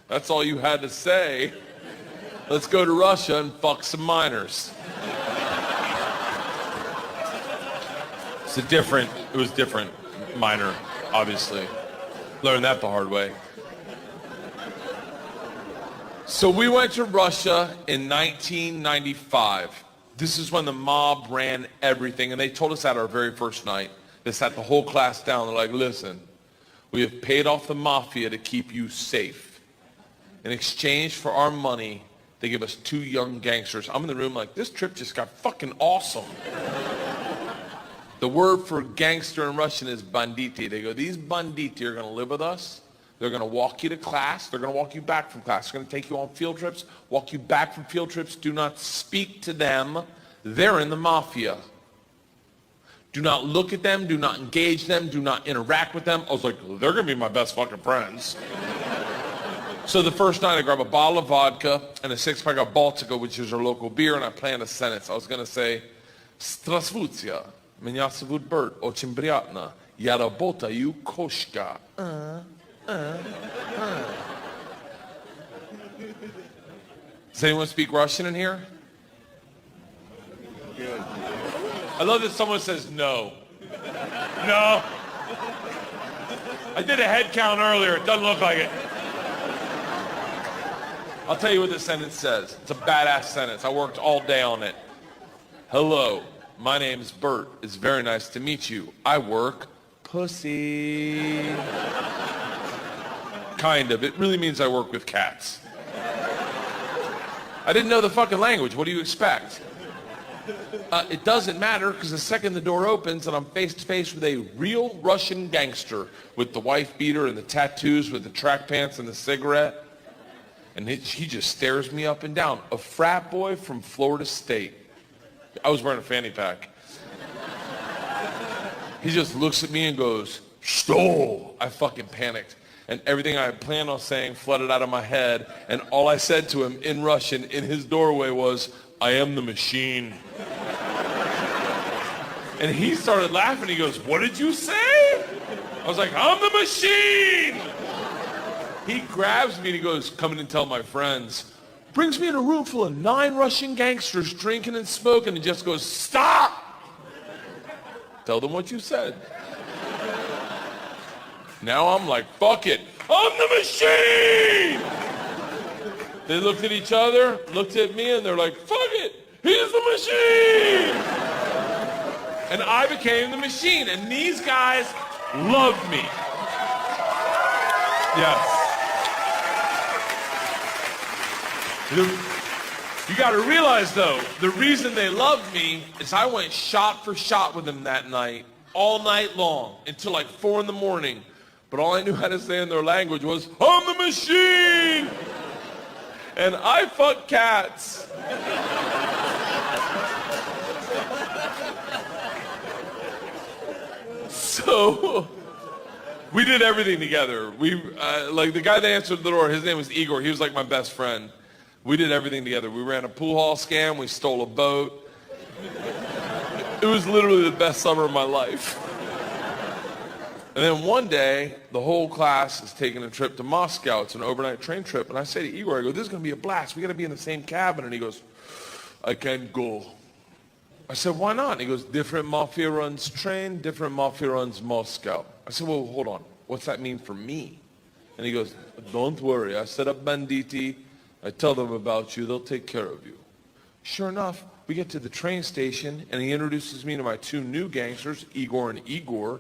that's all you had to say. Let's go to Russia and fuck some minors. It was different minor, obviously. Learned that the hard way. So we went to Russia in 1995. This is when the mob ran everything, and they told us that our very first night. They sat the whole class down. They're like, listen, we have paid off the mafia to keep you safe. In exchange for our money, they give us 2 young gangsters. I'm in the room like, this trip just got fucking awesome. The word for gangster in Russian is banditi. They go, these banditi are going to live with us. They're going to walk you to class. They're going to walk you back from class. They're going to take you on field trips, walk you back from field trips. Do not speak to them. They're in the mafia. Do not look at them. Do not engage them. Do not interact with them. I was like, they're going to be my best fucking friends. So the first night I grab a bottle of vodka and a 6-pack of Baltica, which is our local beer, and I planned a sentence. I was going to say, Strasvutia, меня зовут Bert, очень приятно, я работаю кошка. Does anyone speak Russian in here? Good. I love that someone says no. No. I did a head count earlier. It doesn't look like it. I'll tell you what the sentence says. It's a badass sentence. I worked all day on it. Hello, my name's Bert. It's very nice to meet you. I work pussy. Kind of. It really means I work with cats. I didn't know the fucking language. What do you expect? It doesn't matter, because the second the door opens and I'm face to face with a real Russian gangster with the wife beater and the tattoos with the track pants and the cigarette, and he just stares me up and down. A frat boy from Florida State. I was wearing a fanny pack. He just looks at me and goes, "Stole." I fucking panicked. And everything I had planned on saying flooded out of my head. And all I said to him in Russian in his doorway was, "I am the machine." And he started laughing. He goes, "What did you say?" I was like, "I'm the machine." He grabs me and he goes, "Come in and tell my friends." Brings me in a room full of 9 Russian gangsters drinking and smoking and just goes, "Stop! Tell them what you said." Now I'm like, fuck it. I'm the machine! They looked at each other, looked at me, and they're like, fuck it. He's the machine! And I became the machine. And these guys loved me. Yes. You got to realize, though, the reason they loved me is I went shot for shot with them that night, all night long, until like 4 in the morning. But all I knew how to say in their language was, "I'm the machine!" And I fuck cats. So we did everything together. Like the guy that answered the door, his name was Igor. He was like my best friend. We did everything together. We ran a pool hall scam. We stole a boat. It was literally the best summer of my life. And then one day, the whole class is taking a trip to Moscow. It's an overnight train trip. And I say to Igor, I go, "This is going to be a blast. We got to be in the same cabin." And he goes, "I can't go." I said, "Why not?" And he goes, "Different mafia runs train, different mafia runs Moscow." I said, "Well, hold on. What's that mean for me?" And he goes, "Don't worry. I set up banditi. I tell them about you. They'll take care of you." Sure enough, we get to the train station, and he introduces me to my 2 new gangsters, Igor and Igor.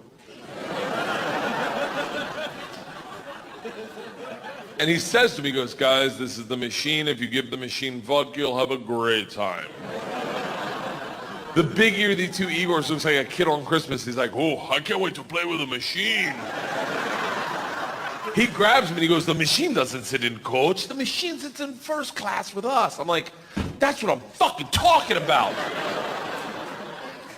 And he says to me, he goes, "Guys, this is the machine. If you give the machine vodka, you'll have a great time." The big ear, 2 Igors looks like a kid on Christmas. He's like, oh, I can't wait to play with a machine. He grabs me and he goes, the machine doesn't sit in coach. The machine sits in first class with us. I'm like, that's what I'm fucking talking about.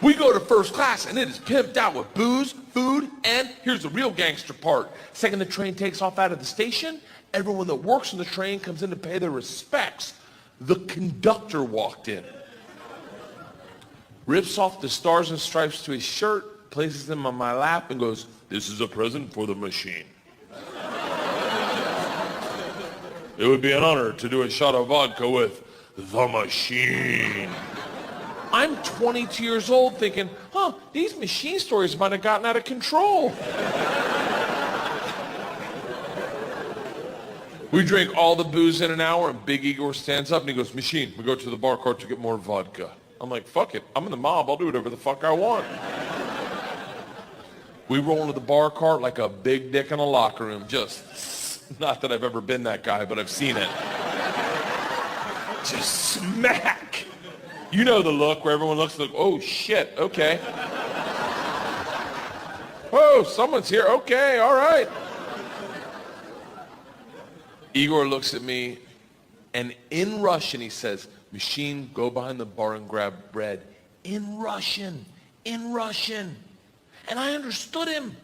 We go to first class and it is pimped out with booze, food, and here's the real gangster part. Second the train takes off out of the station, everyone that works on the train comes in to pay their respects. The conductor walked in, rips off the stars and stripes to his shirt, places them on my lap and goes, this is a present for the machine. It would be an honor to do a shot of vodka with the machine. I'm 22 years old thinking, these machine stories might have gotten out of control. We drink all the booze in an hour and Big Igor stands up and he goes, machine, we go to the bar cart to get more vodka. I'm like, fuck it, I'm in the mob, I'll do whatever the fuck I want. We roll into the bar cart like a big dick in a locker room, just, not that I've ever been that guy, but I've seen it. Just smack. You know the look where everyone looks like, oh shit, okay. Oh, someone's here, okay, all right. Igor looks at me and in Russian he says, machine, go behind the bar and grab bread. In Russian. And I understood him.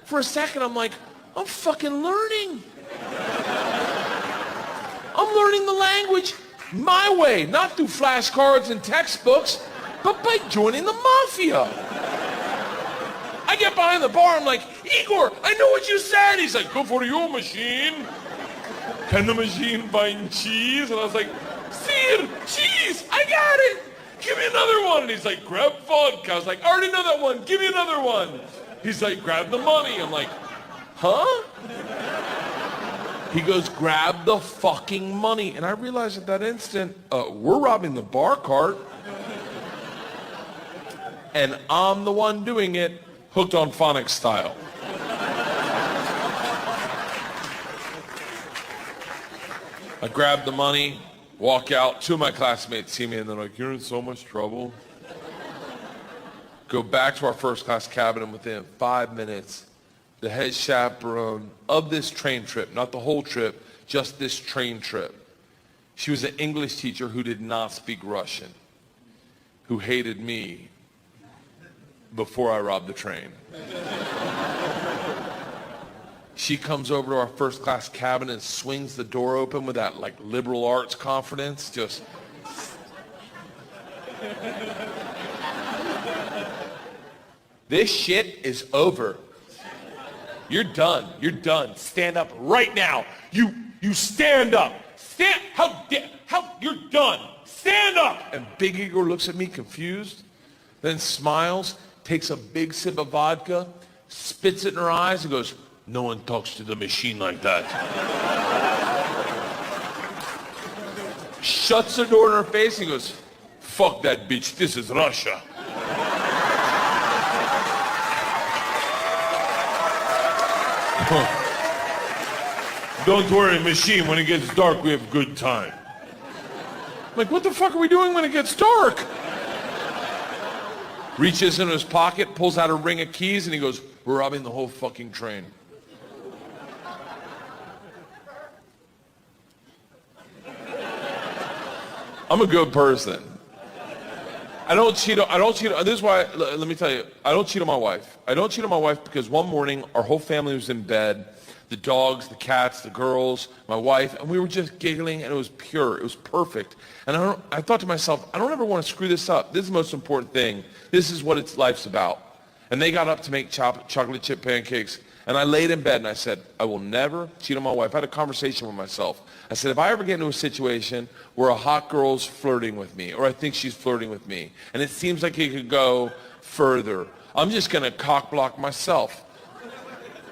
For a second I'm like, I'm fucking learning. I'm learning the language my way, not through flashcards and textbooks, but by joining the mafia. I get behind the bar, I'm like, Igor, I know what you said. He's like, go for your machine. Can the machine find cheese? And I was like, Sir, cheese, I got it. Give me another one. And he's like, grab vodka. I was like, I already know that one. Give me another one. He's like, grab the money. I'm like, huh? He goes, grab the fucking money. And I realized at that instant, we're robbing the bar cart. And I'm the one doing it, hooked on phonics style. I grab the money, walk out. 2 of my classmates see me and they're like, you're in so much trouble. Go back to our first class cabin and within 5 minutes, the head chaperone of this train trip, not the whole trip, just this train trip. She was an English teacher who did not speak Russian, who hated me before I robbed the train. She comes over to our first class cabin and swings the door open with that like liberal arts confidence, just. This shit is over. You're done. Stand up right now. You stand up. You're done. Stand up. And Big Igor looks at me confused, then smiles, takes a big sip of vodka, spits it in her eyes and goes, no one talks to the machine like that. Shuts the door in her face and goes, fuck that bitch, this is Russia. Don't worry, machine, when it gets dark, we have a good time. I'm like, what the fuck are we doing when it gets dark? Reaches in his pocket, pulls out a ring of keys, and he goes, we're robbing the whole fucking train. I'm a good person. I don't cheat, this is why, let me tell you, I don't cheat on my wife. I don't cheat on my wife because one morning, our whole family was in bed, the dogs, the cats, the girls, my wife, and we were just giggling, and it was pure, it was perfect. And I thought to myself, I don't ever want to screw this up. This is the most important thing. This is what life's about. And they got up to make chocolate chip pancakes, and I laid in bed and I said, I will never cheat on my wife. I had a conversation with myself. I said, if I ever get into a situation where a hot girl's flirting with me, or I think she's flirting with me, and it seems like it could go further, I'm just gonna cock block myself.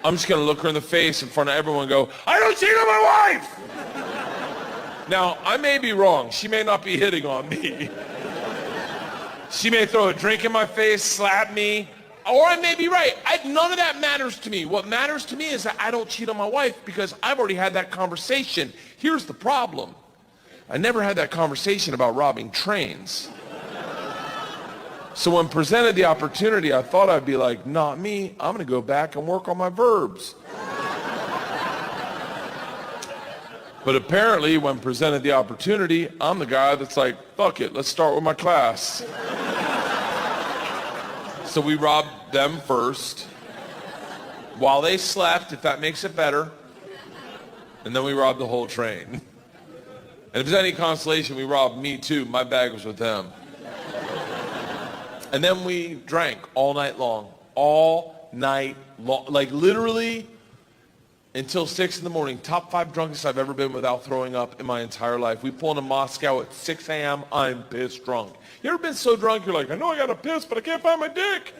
I'm just gonna look her in the face in front of everyone and go, I don't cheat on my wife! Now, I may be wrong. She may not be hitting on me. She may throw a drink in my face, slap me, or I may be right. None of that matters to me. What matters to me is that I don't cheat on my wife because I've already had that conversation. Here's the problem. I never had that conversation about robbing trains. So when presented the opportunity, I thought I'd be like, not me. I'm going to go back and work on my verbs. But apparently, when presented the opportunity, I'm the guy that's like, fuck it, let's start with my class. So we robbed them first, while they slept, if that makes it better. And then we robbed the whole train. And if there's any consolation, we robbed me too. My bag was with them. And then we drank all night long. All night long. Like literally until 6 in the morning. Top 5 drunkest I've ever been without throwing up in my entire life. We pull into Moscow at 6 a.m. I'm pissed drunk. You ever been so drunk you're like, I know I gotta piss, but I can't find my dick?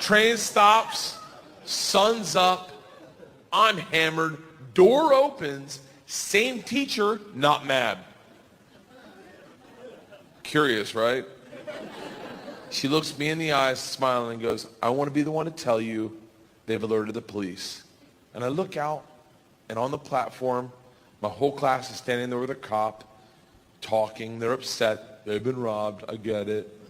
Train stops, sun's up, I'm hammered, door opens, same teacher, not mad. Curious, right? She looks me in the eyes, smiling, and goes, I want to be the one to tell you they've alerted the police. And I look out, and on the platform, my whole class is standing there with a cop, talking. They're upset. They've been robbed. I get it.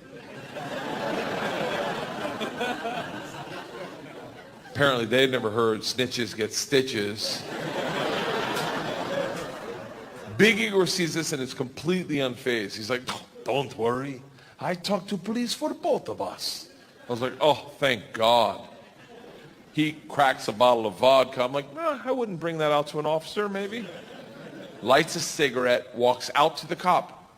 Apparently, they'd never heard snitches get stitches. Big Igor sees this and is completely unfazed. He's like, don't worry. I talked to police for both of us. I was like, oh, thank God. He cracks a bottle of vodka. I'm like, nah, I wouldn't bring that out to an officer, maybe. Lights a cigarette, walks out to the cop,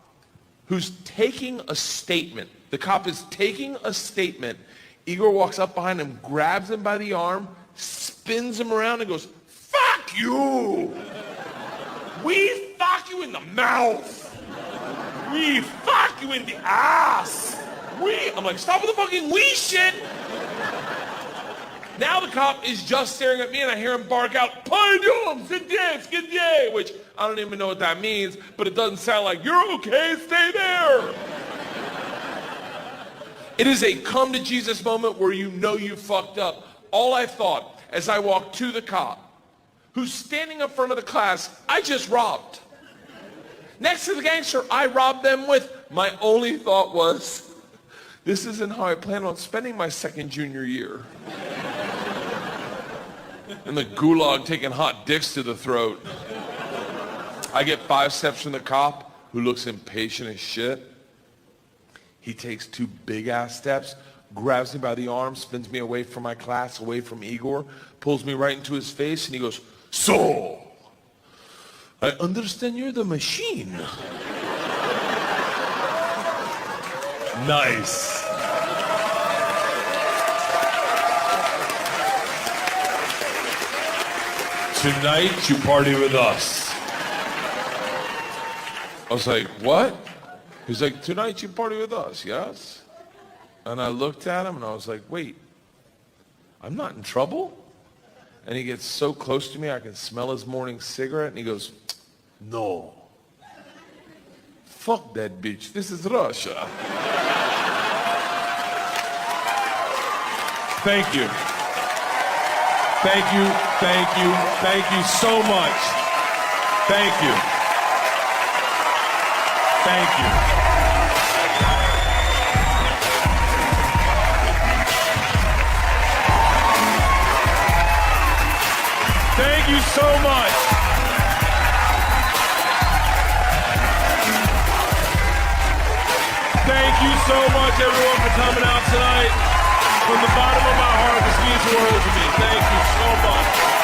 who's taking a statement. The cop is taking a statement. Igor walks up behind him, grabs him by the arm, spins him around and goes, fuck you! We fuck you in the mouth! We fuck you in the ass! I'm like, stop with the fucking we shit! Now the cop is just staring at me and I hear him bark out, Pardon, skidye, which I don't even know what that means, but it doesn't sound like, you're okay, stay there! It is a come to Jesus moment where you know you fucked up. All I thought as I walked to the cop, who's standing up front of the class, I just robbed. Next to the gangster I robbed them with, my only thought was, this isn't how I plan on spending my second junior year. In the gulag taking hot dicks to the throat. I get 5 steps from the cop, who looks impatient as shit. He takes 2 big-ass steps, grabs me by the arm, spins me away from my class, away from Igor, pulls me right into his face, and he goes, so, I understand you're the machine. Nice. Tonight, you party with us. I was like, what? He's like, tonight you party with us, yes? And I looked at him and I was like, wait, I'm not in trouble? And he gets so close to me I can smell his morning cigarette and he goes, no. Fuck that bitch, this is Russia. Thank you. Thank you, thank you, thank you so much. Thank you. Thank you. Thank you so much. Thank you so much, everyone, for coming out tonight. From the bottom of my heart, this means the world to me. Thank you so much.